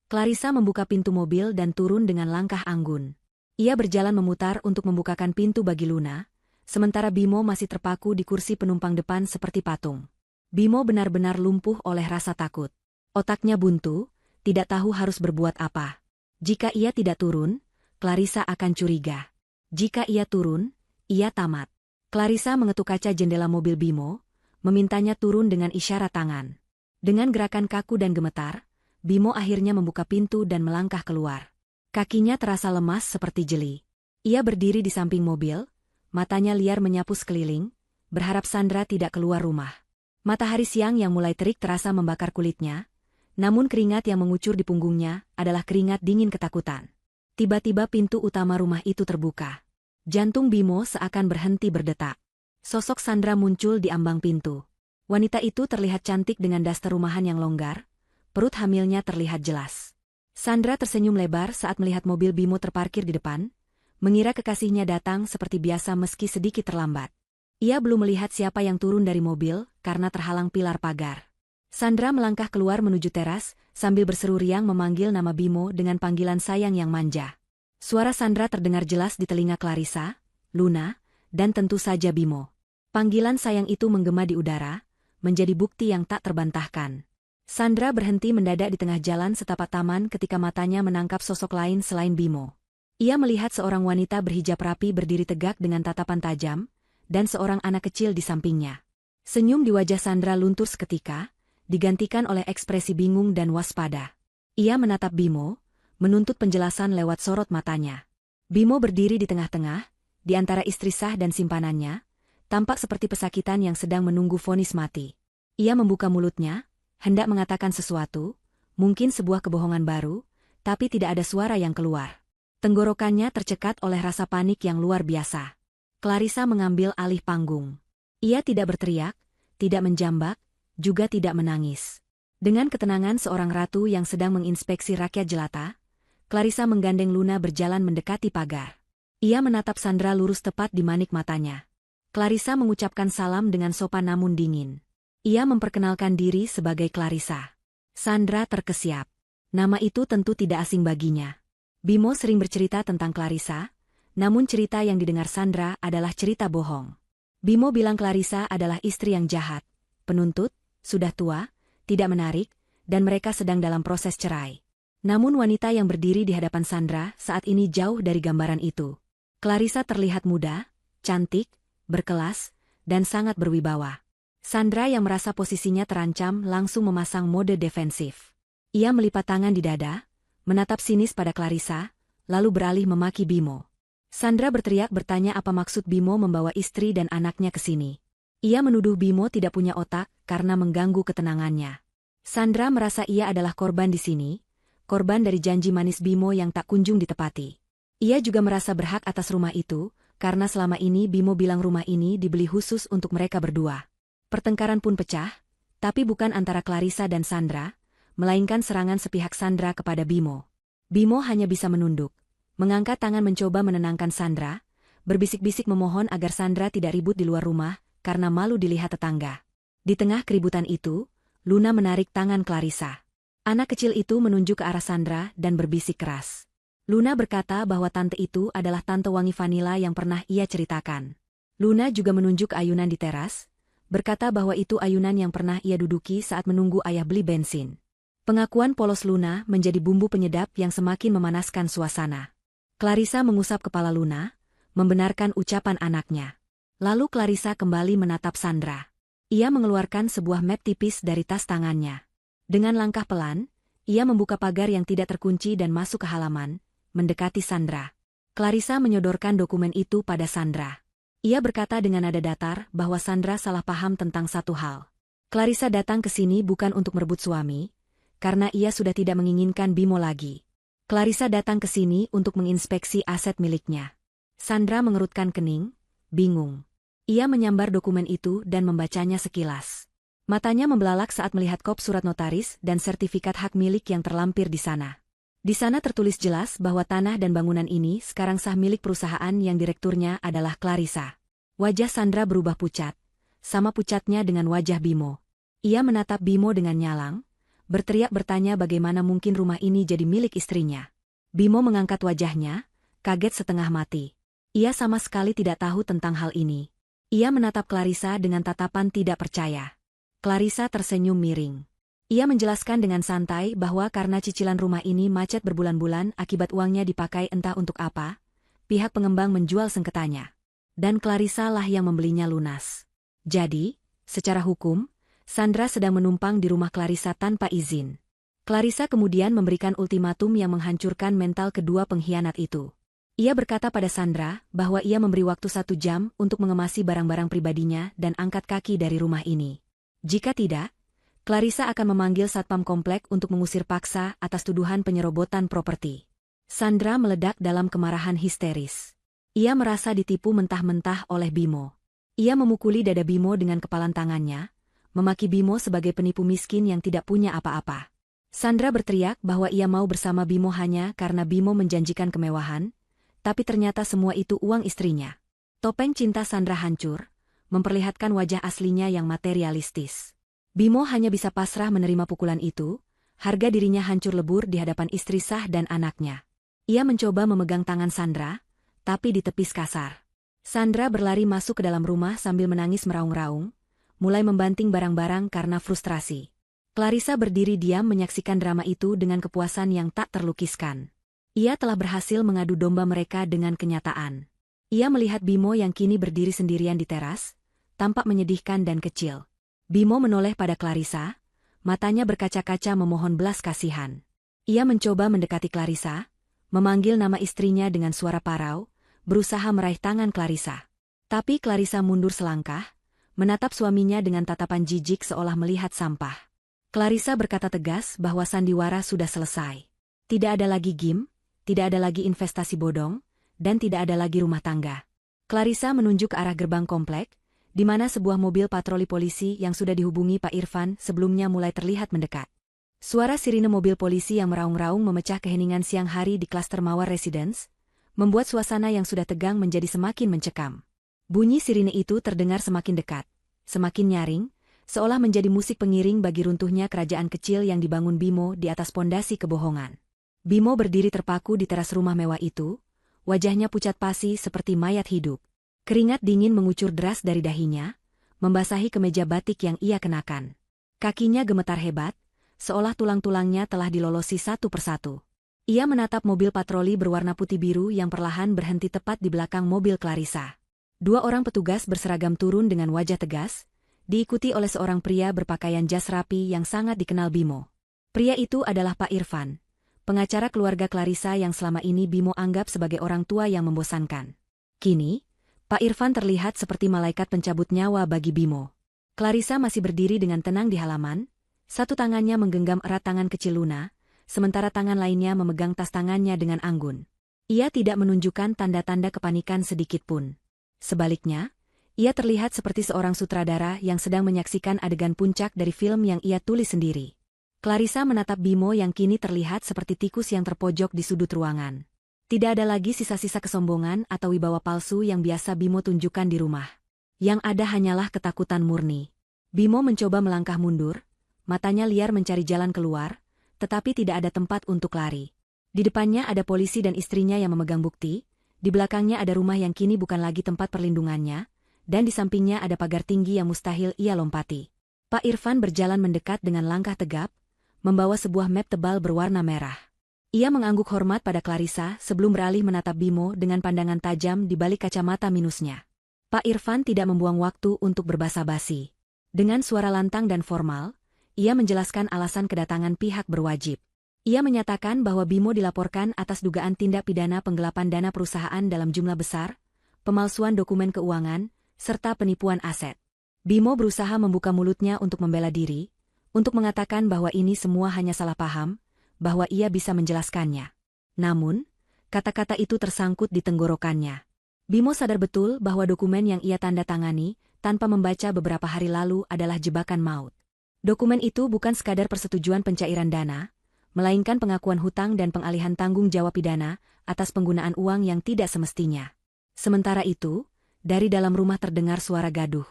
Clarissa membuka pintu mobil dan turun dengan langkah anggun. Ia berjalan memutar untuk membukakan pintu bagi Luna, sementara Bimo masih terpaku di kursi penumpang depan seperti patung. Bimo benar-benar lumpuh oleh rasa takut. Otaknya buntu, tidak tahu harus berbuat apa. Jika ia tidak turun, Clarissa akan curiga. Jika ia turun, ia tamat. Clarissa mengetuk kaca jendela mobil Bimo, memintanya turun dengan isyarat tangan. Dengan gerakan kaku dan gemetar, Bimo akhirnya membuka pintu dan melangkah keluar. Kakinya terasa lemas seperti jeli. Ia berdiri di samping mobil, matanya liar menyapu sekeliling, berharap Sandra tidak keluar rumah. Matahari siang yang mulai terik terasa membakar kulitnya, namun keringat yang mengucur di punggungnya adalah keringat dingin ketakutan. Tiba-tiba pintu utama rumah itu terbuka. Jantung Bimo seakan berhenti berdetak. Sosok Sandra muncul di ambang pintu. Wanita itu terlihat cantik dengan daster rumahan yang longgar, perut hamilnya terlihat jelas. Sandra tersenyum lebar saat melihat mobil Bimo terparkir di depan, mengira kekasihnya datang seperti biasa meski sedikit terlambat. Ia belum melihat siapa yang turun dari mobil karena terhalang pilar pagar. Sandra melangkah keluar menuju teras sambil berseru riang memanggil nama Bimo dengan panggilan sayang yang manja. Suara Sandra terdengar jelas di telinga Clarissa, Luna, dan tentu saja Bimo. Panggilan sayang itu menggema di udara, menjadi bukti yang tak terbantahkan. Sandra berhenti mendadak di tengah jalan setapak taman ketika matanya menangkap sosok lain selain Bimo. Ia melihat seorang wanita berhijab rapi berdiri tegak dengan tatapan tajam, dan seorang anak kecil di sampingnya. Senyum di wajah Sandra luntur seketika, digantikan oleh ekspresi bingung dan waspada. Ia menatap Bimo, menuntut penjelasan lewat sorot matanya. Bimo berdiri di tengah-tengah, di antara istri sah dan simpanannya, tampak seperti pesakitan yang sedang menunggu vonis mati. Ia membuka mulutnya, hendak mengatakan sesuatu, mungkin sebuah kebohongan baru, tapi tidak ada suara yang keluar. Tenggorokannya tercekat oleh rasa panik yang luar biasa. Clarissa mengambil alih panggung. Ia tidak berteriak, tidak menjambak, juga tidak menangis. Dengan ketenangan seorang ratu yang sedang menginspeksi rakyat jelata, Clarissa menggandeng Luna berjalan mendekati pagar. Ia menatap Sandra lurus tepat di manik matanya. Clarissa mengucapkan salam dengan sopan namun dingin. Ia memperkenalkan diri sebagai Clarissa. Sandra terkesiap. Nama itu tentu tidak asing baginya. Bimo sering bercerita tentang Clarissa, namun cerita yang didengar Sandra adalah cerita bohong. Bimo bilang Clarissa adalah istri yang jahat, penuntut, sudah tua, tidak menarik, dan mereka sedang dalam proses cerai. Namun wanita yang berdiri di hadapan Sandra saat ini jauh dari gambaran itu. Clarissa terlihat muda, cantik, berkelas, dan sangat berwibawa. Sandra yang merasa posisinya terancam langsung memasang mode defensif. Ia melipat tangan di dada, menatap sinis pada Clarissa, lalu beralih memaki Bimo. Sandra berteriak bertanya apa maksud Bimo membawa istri dan anaknya ke sini. Ia menuduh Bimo tidak punya otak karena mengganggu ketenangannya. Sandra merasa ia adalah korban di sini, korban dari janji manis Bimo yang tak kunjung ditepati. Ia juga merasa berhak atas rumah itu, karena selama ini Bimo bilang rumah ini dibeli khusus untuk mereka berdua. Pertengkaran pun pecah, tapi bukan antara Clarissa dan Sandra, melainkan serangan sepihak Sandra kepada Bimo. Bimo hanya bisa menunduk, mengangkat tangan mencoba menenangkan Sandra, berbisik-bisik memohon agar Sandra tidak ribut di luar rumah, karena malu dilihat tetangga. Di tengah keributan itu, Luna menarik tangan Clarissa. Anak kecil itu menunjuk ke arah Sandra dan berbisik keras. Luna berkata bahwa tante itu adalah tante wangi vanila yang pernah ia ceritakan. Luna juga menunjuk ke ayunan di teras, berkata bahwa itu ayunan yang pernah ia duduki saat menunggu ayah beli bensin. Pengakuan polos Luna menjadi bumbu penyedap yang semakin memanaskan suasana. Clarissa mengusap kepala Luna, membenarkan ucapan anaknya. Lalu Clarissa kembali menatap Sandra. Ia mengeluarkan sebuah map tipis dari tas tangannya. Dengan langkah pelan, ia membuka pagar yang tidak terkunci dan masuk ke halaman, mendekati Sandra. Clarissa menyodorkan dokumen itu pada Sandra. Ia berkata dengan nada datar bahwa Sandra salah paham tentang satu hal. Clarissa datang ke sini bukan untuk merebut suami, karena ia sudah tidak menginginkan Bimo lagi. Clarissa datang ke sini untuk menginspeksi aset miliknya. Sandra mengerutkan kening, bingung. Ia menyambar dokumen itu dan membacanya sekilas. Matanya membelalak saat melihat kop surat notaris dan sertifikat hak milik yang terlampir di sana. Di sana tertulis jelas bahwa tanah dan bangunan ini sekarang sah milik perusahaan yang direkturnya adalah Clarissa. Wajah Sandra berubah pucat, sama pucatnya dengan wajah Bimo. Ia menatap Bimo dengan nyalang, berteriak bertanya bagaimana mungkin rumah ini jadi milik istrinya. Bimo mengangkat wajahnya, kaget setengah mati. Ia sama sekali tidak tahu tentang hal ini. Ia menatap Clarissa dengan tatapan tidak percaya. Clarissa tersenyum miring. Ia menjelaskan dengan santai bahwa karena cicilan rumah ini macet berbulan-bulan akibat uangnya dipakai entah untuk apa, pihak pengembang menjual sengketanya. Dan Clarissa lah yang membelinya lunas. Jadi, secara hukum, Sandra sedang menumpang di rumah Clarissa tanpa izin. Clarissa kemudian memberikan ultimatum yang menghancurkan mental kedua pengkhianat itu. Ia berkata pada Sandra bahwa ia memberi waktu 1 jam untuk mengemasi barang-barang pribadinya dan angkat kaki dari rumah ini. Jika tidak, Clarissa akan memanggil satpam komplek untuk mengusir paksa atas tuduhan penyerobotan properti. Sandra meledak dalam kemarahan histeris. Ia merasa ditipu mentah-mentah oleh Bimo. Ia memukuli dada Bimo dengan kepalan tangannya, memaki Bimo sebagai penipu miskin yang tidak punya apa-apa. Sandra berteriak bahwa ia mau bersama Bimo hanya karena Bimo menjanjikan kemewahan, tapi ternyata semua itu uang istrinya. Topeng cinta Sandra hancur, memperlihatkan wajah aslinya yang materialistis. Bimo hanya bisa pasrah menerima pukulan itu, harga dirinya hancur lebur di hadapan istri sah dan anaknya. Ia mencoba memegang tangan Sandra, tapi ditepis kasar. Sandra berlari masuk ke dalam rumah sambil menangis meraung-raung, mulai membanting barang-barang karena frustrasi. Clarissa berdiri diam menyaksikan drama itu dengan kepuasan yang tak terlukiskan. Ia telah berhasil mengadu domba mereka dengan kenyataan. Ia melihat Bimo yang kini berdiri sendirian di teras, tampak menyedihkan dan kecil. Bimo menoleh pada Clarissa, matanya berkaca-kaca memohon belas kasihan. Ia mencoba mendekati Clarissa, memanggil nama istrinya dengan suara parau, berusaha meraih tangan Clarissa. Tapi Clarissa mundur selangkah, menatap suaminya dengan tatapan jijik seolah melihat sampah. Clarissa berkata tegas bahwa sandiwara sudah selesai. Tidak ada lagi game, tidak ada lagi investasi bodong, dan tidak ada lagi rumah tangga. Clarissa menunjuk ke arah gerbang komplek, di mana sebuah mobil patroli polisi yang sudah dihubungi Pak Irfan sebelumnya mulai terlihat mendekat. Suara sirine mobil polisi yang meraung-raung memecah keheningan siang hari di klaster Mawar Residence, membuat suasana yang sudah tegang menjadi semakin mencekam. Bunyi sirine itu terdengar semakin dekat, semakin nyaring, seolah menjadi musik pengiring bagi runtuhnya kerajaan kecil yang dibangun Bimo di atas pondasi kebohongan. Bimo berdiri terpaku di teras rumah mewah itu, wajahnya pucat pasi seperti mayat hidup. Keringat dingin mengucur deras dari dahinya, membasahi kemeja batik yang ia kenakan. Kakinya gemetar hebat, seolah tulang-tulangnya telah dilolosi satu persatu. Ia menatap mobil patroli berwarna putih biru yang perlahan berhenti tepat di belakang mobil Clarissa. Dua orang petugas berseragam turun dengan wajah tegas, diikuti oleh seorang pria berpakaian jas rapi yang sangat dikenal Bimo. Pria itu adalah Pak Irfan, pengacara keluarga Clarissa yang selama ini Bimo anggap sebagai orang tua yang membosankan. Kini, Pak Irfan terlihat seperti malaikat pencabut nyawa bagi Bimo. Clarissa masih berdiri dengan tenang di halaman, satu tangannya menggenggam erat tangan kecil Luna, sementara tangan lainnya memegang tas tangannya dengan anggun. Ia tidak menunjukkan tanda-tanda kepanikan sedikitpun. Sebaliknya, ia terlihat seperti seorang sutradara yang sedang menyaksikan adegan puncak dari film yang ia tulis sendiri. Clarissa menatap Bimo yang kini terlihat seperti tikus yang terpojok di sudut ruangan. Tidak ada lagi sisa-sisa kesombongan atau wibawa palsu yang biasa Bimo tunjukkan di rumah. Yang ada hanyalah ketakutan murni. Bimo mencoba melangkah mundur, matanya liar mencari jalan keluar, tetapi tidak ada tempat untuk lari. Di depannya ada polisi dan istrinya yang memegang bukti, di belakangnya ada rumah yang kini bukan lagi tempat perlindungannya, dan di sampingnya ada pagar tinggi yang mustahil ia lompati. Pak Irfan berjalan mendekat dengan langkah tegap, membawa sebuah map tebal berwarna merah. Ia mengangguk hormat pada Clarissa sebelum beralih menatap Bimo dengan pandangan tajam di balik kacamata minusnya. Pak Irfan tidak membuang waktu untuk berbasa-basi. Dengan suara lantang dan formal, ia menjelaskan alasan kedatangan pihak berwajib. Ia menyatakan bahwa Bimo dilaporkan atas dugaan tindak pidana penggelapan dana perusahaan dalam jumlah besar, pemalsuan dokumen keuangan, serta penipuan aset. Bimo berusaha membuka mulutnya untuk membela diri, untuk mengatakan bahwa ini semua hanya salah paham, bahwa ia bisa menjelaskannya. Namun, kata-kata itu tersangkut di tenggorokannya. Bimo sadar betul bahwa dokumen yang ia tanda tangani, tanpa membaca beberapa hari lalu adalah jebakan maut. Dokumen itu bukan sekadar persetujuan pencairan dana, melainkan pengakuan hutang dan pengalihan tanggung jawab pidana atas penggunaan uang yang tidak semestinya. Sementara itu, dari dalam rumah terdengar suara gaduh.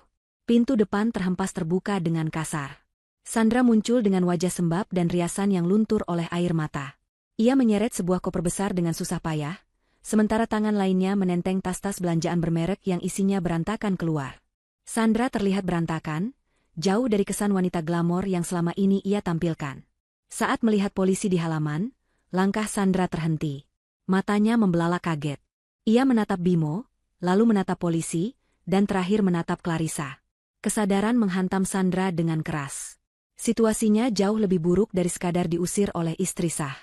Pintu depan terhempas terbuka dengan kasar. Sandra muncul dengan wajah sembab dan riasan yang luntur oleh air mata. Ia menyeret sebuah koper besar dengan susah payah, sementara tangan lainnya menenteng tas-tas belanjaan bermerek yang isinya berantakan keluar. Sandra terlihat berantakan, jauh dari kesan wanita glamor yang selama ini ia tampilkan. Saat melihat polisi di halaman, langkah Sandra terhenti. Matanya membelalak kaget. Ia menatap Bimo, lalu menatap polisi, dan terakhir menatap Clarissa. Kesadaran menghantam Sandra dengan keras. Situasinya jauh lebih buruk dari sekadar diusir oleh istri sah.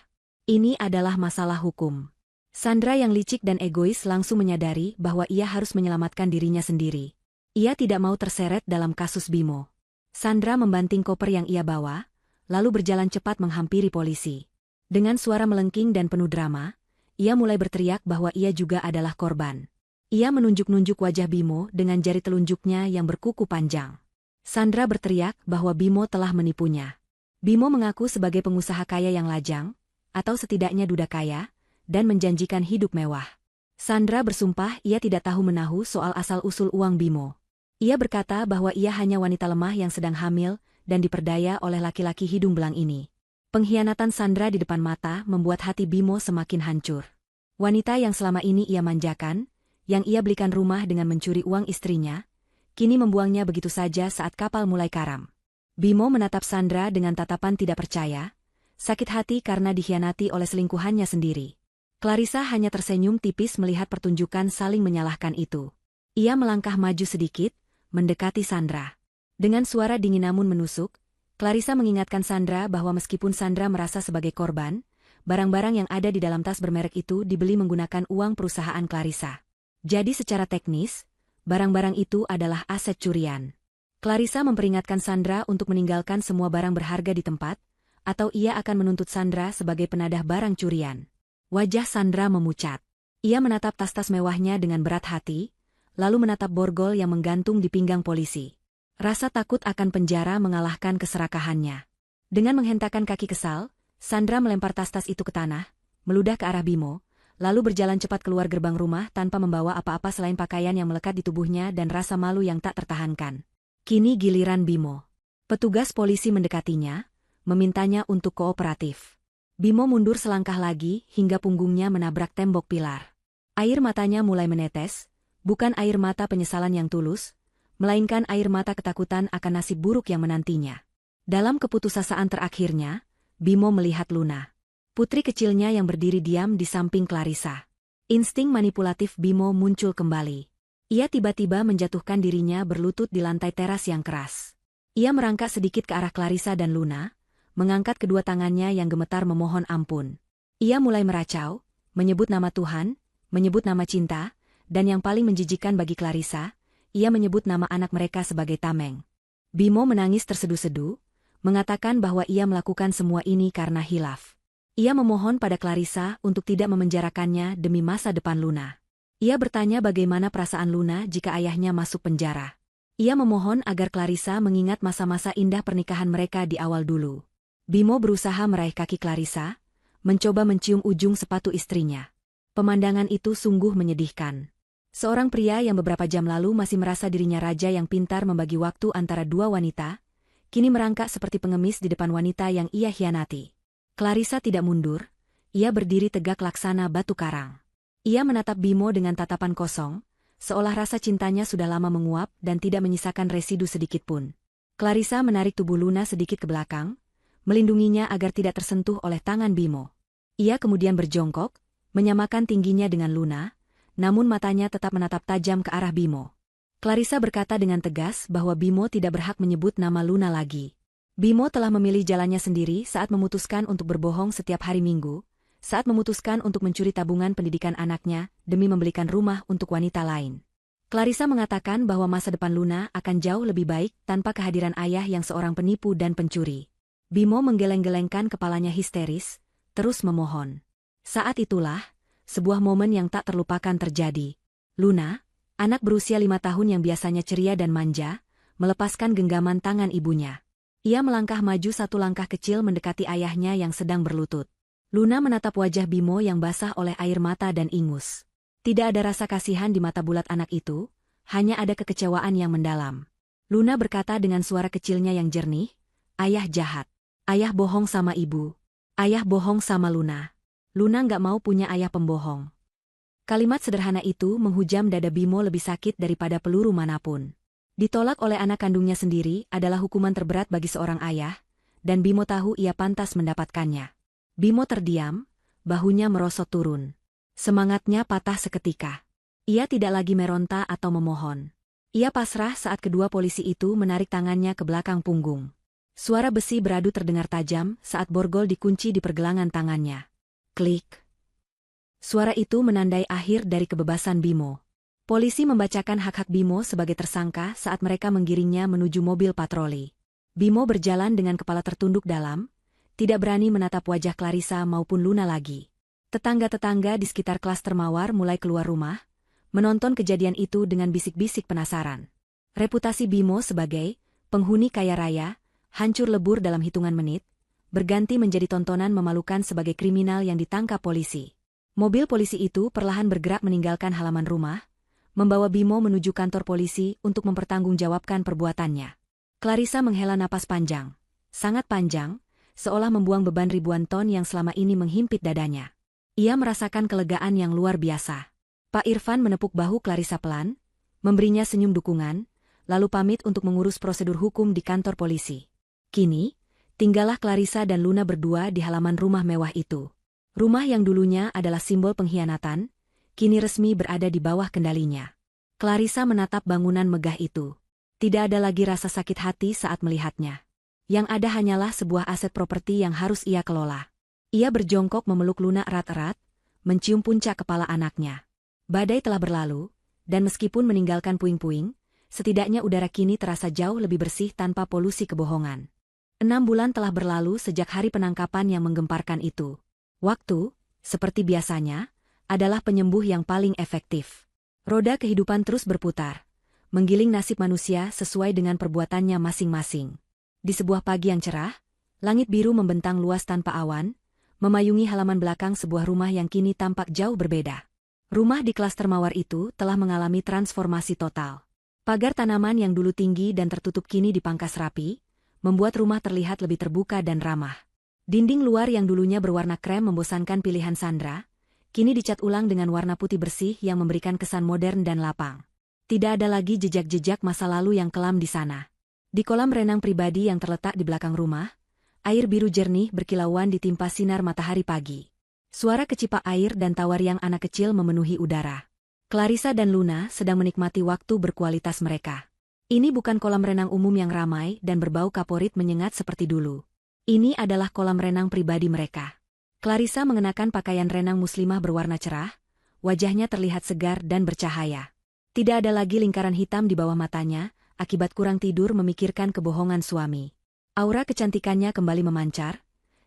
Ini adalah masalah hukum. Sandra yang licik dan egois langsung menyadari bahwa ia harus menyelamatkan dirinya sendiri. Ia tidak mau terseret dalam kasus Bimo. Sandra membanting koper yang ia bawa, lalu berjalan cepat menghampiri polisi. Dengan suara melengking dan penuh drama, ia mulai berteriak bahwa ia juga adalah korban. Ia menunjuk-nunjuk wajah Bimo dengan jari telunjuknya yang berkuku panjang. Sandra berteriak bahwa Bimo telah menipunya. Bimo mengaku sebagai pengusaha kaya yang lajang, atau setidaknya duda kaya, dan menjanjikan hidup mewah. Sandra bersumpah ia tidak tahu menahu soal asal-usul uang Bimo. Ia berkata bahwa ia hanya wanita lemah yang sedang hamil dan diperdaya oleh laki-laki hidung belang ini. Pengkhianatan Sandra di depan mata membuat hati Bimo semakin hancur. Wanita yang selama ini ia manjakan, yang ia belikan rumah dengan mencuri uang istrinya, kini membuangnya begitu saja saat kapal mulai karam. Bimo menatap Sandra dengan tatapan tidak percaya, sakit hati karena dikhianati oleh selingkuhannya sendiri. Clarissa hanya tersenyum tipis melihat pertunjukan saling menyalahkan itu. Ia melangkah maju sedikit, mendekati Sandra. Dengan suara dingin namun menusuk, Clarissa mengingatkan Sandra bahwa meskipun Sandra merasa sebagai korban, barang-barang yang ada di dalam tas bermerek itu dibeli menggunakan uang perusahaan Clarissa. Jadi secara teknis, barang-barang itu adalah aset curian. Clarissa memperingatkan Sandra untuk meninggalkan semua barang berharga di tempat, atau ia akan menuntut Sandra sebagai penadah barang curian. Wajah Sandra memucat. Ia menatap tas-tas mewahnya dengan berat hati, lalu menatap borgol yang menggantung di pinggang polisi. Rasa takut akan penjara mengalahkan keserakahannya. Dengan menghentakkan kaki kesal, Sandra melempar tas-tas itu ke tanah, meludah ke arah Bimo, lalu berjalan cepat keluar gerbang rumah tanpa membawa apa-apa selain pakaian yang melekat di tubuhnya dan rasa malu yang tak tertahankan. Kini giliran Bimo. Petugas polisi mendekatinya, memintanya untuk kooperatif. Bimo mundur selangkah lagi hingga punggungnya menabrak tembok pilar. Air matanya mulai menetes, bukan air mata penyesalan yang tulus, melainkan air mata ketakutan akan nasib buruk yang menantinya. Dalam keputusasaan terakhirnya, Bimo melihat Luna. Putri kecilnya yang berdiri diam di samping Clarissa. Insting manipulatif Bimo muncul kembali. Ia tiba-tiba menjatuhkan dirinya berlutut di lantai teras yang keras. Ia merangkak sedikit ke arah Clarissa dan Luna, mengangkat kedua tangannya yang gemetar memohon ampun. Ia mulai meracau, menyebut nama Tuhan, menyebut nama cinta, dan yang paling menjijikkan bagi Clarissa, ia menyebut nama anak mereka sebagai tameng. Bimo menangis tersedu-sedu, mengatakan bahwa ia melakukan semua ini karena hilaf. Ia memohon pada Clarissa untuk tidak memenjarakannya demi masa depan Luna. Ia bertanya bagaimana perasaan Luna jika ayahnya masuk penjara. Ia memohon agar Clarissa mengingat masa-masa indah pernikahan mereka di awal dulu. Bimo berusaha meraih kaki Clarissa, mencoba mencium ujung sepatu istrinya. Pemandangan itu sungguh menyedihkan. Seorang pria yang beberapa jam lalu masih merasa dirinya raja yang pintar membagi waktu antara dua wanita, kini merangkak seperti pengemis di depan wanita yang ia hianati. Clarissa tidak mundur, ia berdiri tegak laksana batu karang. Ia menatap Bimo dengan tatapan kosong, seolah rasa cintanya sudah lama menguap dan tidak menyisakan residu sedikitpun. Clarissa menarik tubuh Luna sedikit ke belakang, melindunginya agar tidak tersentuh oleh tangan Bimo. Ia kemudian berjongkok, menyamakan tingginya dengan Luna, namun matanya tetap menatap tajam ke arah Bimo. Clarissa berkata dengan tegas bahwa Bimo tidak berhak menyebut nama Luna lagi. Bimo telah memilih jalannya sendiri saat memutuskan untuk berbohong setiap hari Minggu, saat memutuskan untuk mencuri tabungan pendidikan anaknya demi membelikan rumah untuk wanita lain. Clarissa mengatakan bahwa masa depan Luna akan jauh lebih baik tanpa kehadiran ayah yang seorang penipu dan pencuri. Bimo menggeleng-gelengkan kepalanya histeris, terus memohon. Saat itulah, sebuah momen yang tak terlupakan terjadi. Luna, anak berusia 5 tahun yang biasanya ceria dan manja, melepaskan genggaman tangan ibunya. Ia melangkah maju satu langkah kecil mendekati ayahnya yang sedang berlutut. Luna menatap wajah Bimo yang basah oleh air mata dan ingus. Tidak ada rasa kasihan di mata bulat anak itu, hanya ada kekecewaan yang mendalam. Luna berkata dengan suara kecilnya yang jernih, "Ayah jahat. Ayah bohong sama ibu. Ayah bohong sama Luna. Luna nggak mau punya ayah pembohong." Kalimat sederhana itu menghujam dada Bimo lebih sakit daripada peluru manapun. Ditolak oleh anak kandungnya sendiri adalah hukuman terberat bagi seorang ayah, dan Bimo tahu ia pantas mendapatkannya. Bimo terdiam, bahunya merosot turun. Semangatnya patah seketika. Ia tidak lagi meronta atau memohon. Ia pasrah saat kedua polisi itu menarik tangannya ke belakang punggung. Suara besi beradu terdengar tajam saat borgol dikunci di pergelangan tangannya. Klik. Suara itu menandai akhir dari kebebasan Bimo. Polisi membacakan hak-hak Bimo sebagai tersangka saat mereka menggiringnya menuju mobil patroli. Bimo berjalan dengan kepala tertunduk dalam, tidak berani menatap wajah Clarissa maupun Luna lagi. Tetangga-tetangga di sekitar klaster Mawar mulai keluar rumah, menonton kejadian itu dengan bisik-bisik penasaran. Reputasi Bimo sebagai penghuni kaya raya hancur lebur dalam hitungan menit, berganti menjadi tontonan memalukan sebagai kriminal yang ditangkap polisi. Mobil polisi itu perlahan bergerak meninggalkan halaman rumah, membawa Bimo menuju kantor polisi untuk mempertanggungjawabkan perbuatannya. Clarissa menghela napas panjang, sangat panjang, seolah membuang beban ribuan ton yang selama ini menghimpit dadanya. Ia merasakan kelegaan yang luar biasa. Pak Irfan menepuk bahu Clarissa pelan, memberinya senyum dukungan, lalu pamit untuk mengurus prosedur hukum di kantor polisi. Kini, tinggallah Clarissa dan Luna berdua di halaman rumah mewah itu. Rumah yang dulunya adalah simbol pengkhianatan, kini resmi berada di bawah kendalinya. Clarissa menatap bangunan megah itu. Tidak ada lagi rasa sakit hati saat melihatnya. Yang ada hanyalah sebuah aset properti yang harus ia kelola. Ia berjongkok memeluk Luna erat-erat, mencium puncak kepala anaknya. Badai telah berlalu, dan meskipun meninggalkan puing-puing, setidaknya udara kini terasa jauh lebih bersih tanpa polusi kebohongan. 6 bulan telah berlalu sejak hari penangkapan yang menggemparkan itu. Waktu, seperti biasanya, adalah penyembuh yang paling efektif. Roda kehidupan terus berputar, menggiling nasib manusia sesuai dengan perbuatannya masing-masing. Di sebuah pagi yang cerah, langit biru membentang luas tanpa awan, memayungi halaman belakang sebuah rumah yang kini tampak jauh berbeda. Rumah di klaster Mawar itu telah mengalami transformasi total. Pagar tanaman yang dulu tinggi dan tertutup kini dipangkas rapi, membuat rumah terlihat lebih terbuka dan ramah. Dinding luar yang dulunya berwarna krem membosankan pilihan Sandra, kini dicat ulang dengan warna putih bersih yang memberikan kesan modern dan lapang. Tidak ada lagi jejak-jejak masa lalu yang kelam di sana. Di kolam renang pribadi yang terletak di belakang rumah, air biru jernih berkilauan ditimpa sinar matahari pagi. Suara kecipak air dan tawariang anak kecil memenuhi udara. Clarissa dan Luna sedang menikmati waktu berkualitas mereka. Ini bukan kolam renang umum yang ramai dan berbau kaporit menyengat seperti dulu. Ini adalah kolam renang pribadi mereka. Clarissa mengenakan pakaian renang muslimah berwarna cerah, wajahnya terlihat segar dan bercahaya. Tidak ada lagi lingkaran hitam di bawah matanya, akibat kurang tidur memikirkan kebohongan suami. Aura kecantikannya kembali memancar,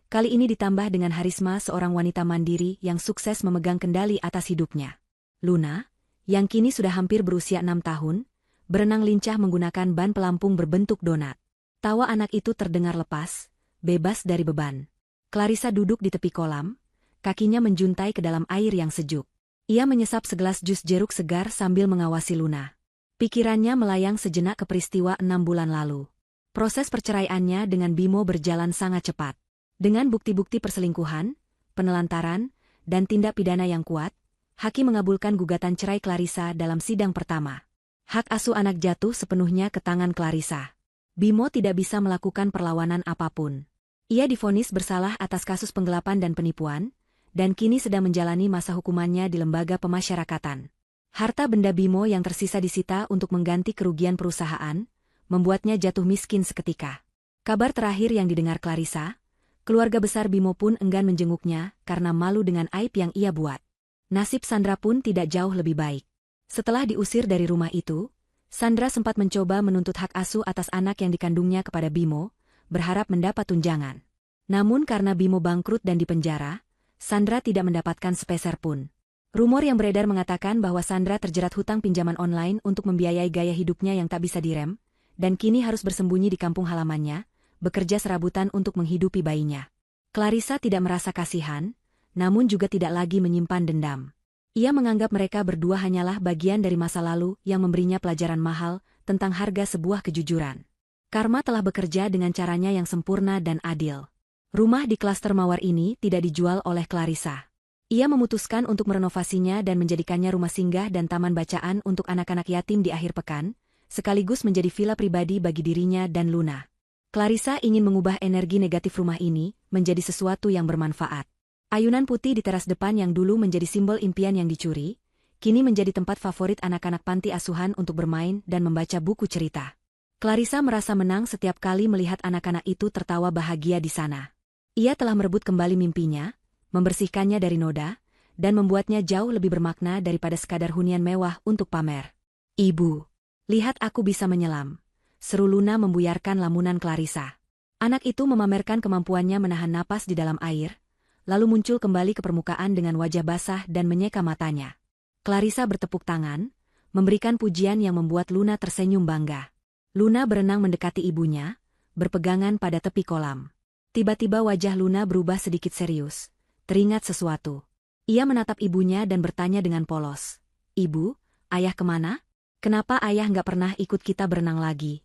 kali ini ditambah dengan harisma seorang wanita mandiri yang sukses memegang kendali atas hidupnya. Luna, yang kini sudah hampir berusia 6 tahun, berenang lincah menggunakan ban pelampung berbentuk donat. Tawa anak itu terdengar lepas, bebas dari beban. Clarissa duduk di tepi kolam, kakinya menjuntai ke dalam air yang sejuk. Ia menyesap segelas jus jeruk segar sambil mengawasi Luna. Pikirannya melayang sejenak ke peristiwa 6 bulan lalu. Proses perceraiannya dengan Bimo berjalan sangat cepat. Dengan bukti-bukti perselingkuhan, penelantaran, dan tindak pidana yang kuat, hakim mengabulkan gugatan cerai Clarissa dalam sidang pertama. Hak asuh anak jatuh sepenuhnya ke tangan Clarissa. Bimo tidak bisa melakukan perlawanan apapun. Ia divonis bersalah atas kasus penggelapan dan penipuan, dan kini sedang menjalani masa hukumannya di lembaga pemasyarakatan. Harta benda Bimo yang tersisa disita untuk mengganti kerugian perusahaan, membuatnya jatuh miskin seketika. Kabar terakhir yang didengar Clarissa, keluarga besar Bimo pun enggan menjenguknya karena malu dengan aib yang ia buat. Nasib Sandra pun tidak jauh lebih baik. Setelah diusir dari rumah itu, Sandra sempat mencoba menuntut hak asuh atas anak yang dikandungnya kepada Bimo, berharap mendapat tunjangan. Namun karena Bimo bangkrut dan dipenjara, Sandra tidak mendapatkan sepeser pun. Rumor yang beredar mengatakan bahwa Sandra terjerat hutang pinjaman online untuk membiayai gaya hidupnya yang tak bisa direm, dan kini harus bersembunyi di kampung halamannya, bekerja serabutan untuk menghidupi bayinya. Clarissa tidak merasa kasihan, namun juga tidak lagi menyimpan dendam. Ia menganggap mereka berdua hanyalah bagian dari masa lalu yang memberinya pelajaran mahal tentang harga sebuah kejujuran. Karma telah bekerja dengan caranya yang sempurna dan adil. Rumah di klaster Mawar ini tidak dijual oleh Clarissa. Ia memutuskan untuk merenovasinya dan menjadikannya rumah singgah dan taman bacaan untuk anak-anak yatim di akhir pekan, sekaligus menjadi villa pribadi bagi dirinya dan Luna. Clarissa ingin mengubah energi negatif rumah ini menjadi sesuatu yang bermanfaat. Ayunan putih di teras depan yang dulu menjadi simbol impian yang dicuri, kini menjadi tempat favorit anak-anak panti asuhan untuk bermain dan membaca buku cerita. Clarissa merasa menang setiap kali melihat anak-anak itu tertawa bahagia di sana. Ia telah merebut kembali mimpinya, membersihkannya dari noda, dan membuatnya jauh lebih bermakna daripada sekadar hunian mewah untuk pamer. "Ibu, lihat aku bisa menyelam," seru Luna membuyarkan lamunan Clarissa. Anak itu memamerkan kemampuannya menahan napas di dalam air, lalu muncul kembali ke permukaan dengan wajah basah dan menyeka matanya. Clarissa bertepuk tangan, memberikan pujian yang membuat Luna tersenyum bangga. Luna berenang mendekati ibunya, berpegangan pada tepi kolam. Tiba-tiba wajah Luna berubah sedikit serius, teringat sesuatu. Ia menatap ibunya dan bertanya dengan polos, "Ibu, ayah kemana? Kenapa ayah nggak pernah ikut kita berenang lagi?"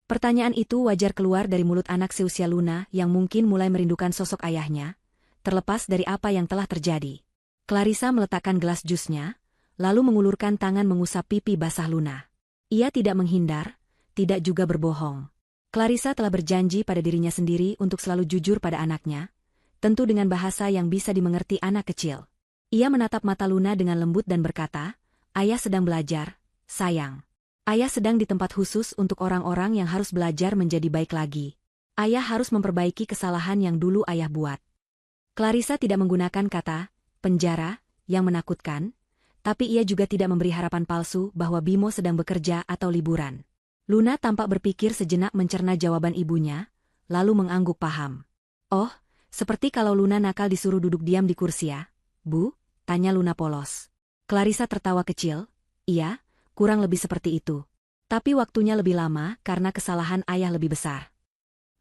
Pertanyaan itu wajar keluar dari mulut anak seusia Luna yang mungkin mulai merindukan sosok ayahnya, terlepas dari apa yang telah terjadi. Clarissa meletakkan gelas jusnya, lalu mengulurkan tangan mengusap pipi basah Luna. Ia tidak menghindar, tidak juga berbohong. Clarissa telah berjanji pada dirinya sendiri untuk selalu jujur pada anaknya, tentu dengan bahasa yang bisa dimengerti anak kecil. Ia menatap mata Luna dengan lembut dan berkata, "Ayah sedang belajar, sayang. Ayah sedang di tempat khusus untuk orang-orang yang harus belajar menjadi baik lagi. Ayah harus memperbaiki kesalahan yang dulu ayah buat." Clarissa tidak menggunakan kata penjara yang menakutkan, tapi ia juga tidak memberi harapan palsu bahwa Bimo sedang bekerja atau liburan. Luna tampak berpikir sejenak mencerna jawaban ibunya, lalu mengangguk paham. "Oh, seperti kalau Luna nakal disuruh duduk diam di kursi ya, Bu?" tanya Luna polos. Clarissa tertawa kecil, "Iya, kurang lebih seperti itu. Tapi waktunya lebih lama karena kesalahan ayah lebih besar."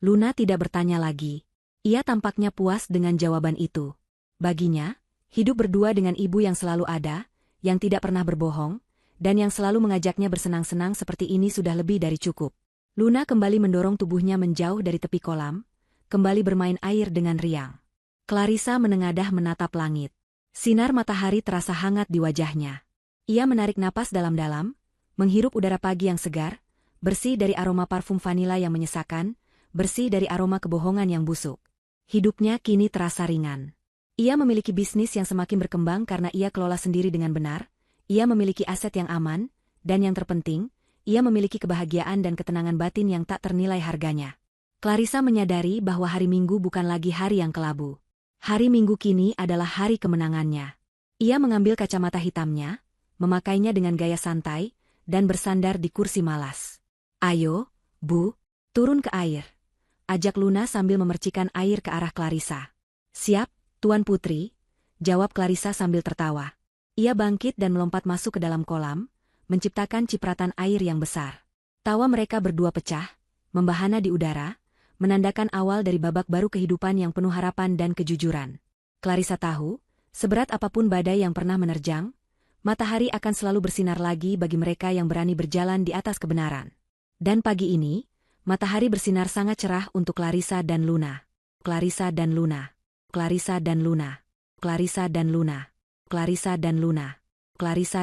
Luna tidak bertanya lagi. Ia tampaknya puas dengan jawaban itu. Baginya, hidup berdua dengan ibu yang selalu ada, yang tidak pernah berbohong, dan yang selalu mengajaknya bersenang-senang seperti ini sudah lebih dari cukup. Luna kembali mendorong tubuhnya menjauh dari tepi kolam, kembali bermain air dengan riang. Clarissa menengadah menatap langit. Sinar matahari terasa hangat di wajahnya. Ia menarik napas dalam-dalam, menghirup udara pagi yang segar, bersih dari aroma parfum vanila yang menyesakan, bersih dari aroma kebohongan yang busuk. Hidupnya kini terasa ringan. Ia memiliki bisnis yang semakin berkembang karena ia kelola sendiri dengan benar, ia memiliki aset yang aman, dan yang terpenting, ia memiliki kebahagiaan dan ketenangan batin yang tak ternilai harganya. Clarissa menyadari bahwa hari Minggu bukan lagi hari yang kelabu. Hari Minggu kini adalah hari kemenangannya. Ia mengambil kacamata hitamnya, memakainya dengan gaya santai, dan bersandar di kursi malas. "Ayo, Bu, turun ke air," ajak Luna sambil memercikan air ke arah Clarissa. "Siap, Tuan Putri," jawab Clarissa sambil tertawa. Ia bangkit dan melompat masuk ke dalam kolam, menciptakan cipratan air yang besar. Tawa mereka berdua pecah, membahana di udara, menandakan awal dari babak baru kehidupan yang penuh harapan dan kejujuran. Clarissa tahu, seberat apapun badai yang pernah menerjang, matahari akan selalu bersinar lagi bagi mereka yang berani berjalan di atas kebenaran. Dan pagi ini, matahari bersinar sangat cerah untuk Clarissa dan Luna. Clarissa dan Luna. Clarissa dan Luna. Clarissa dan Luna. Clarissa dan Luna. Clarissa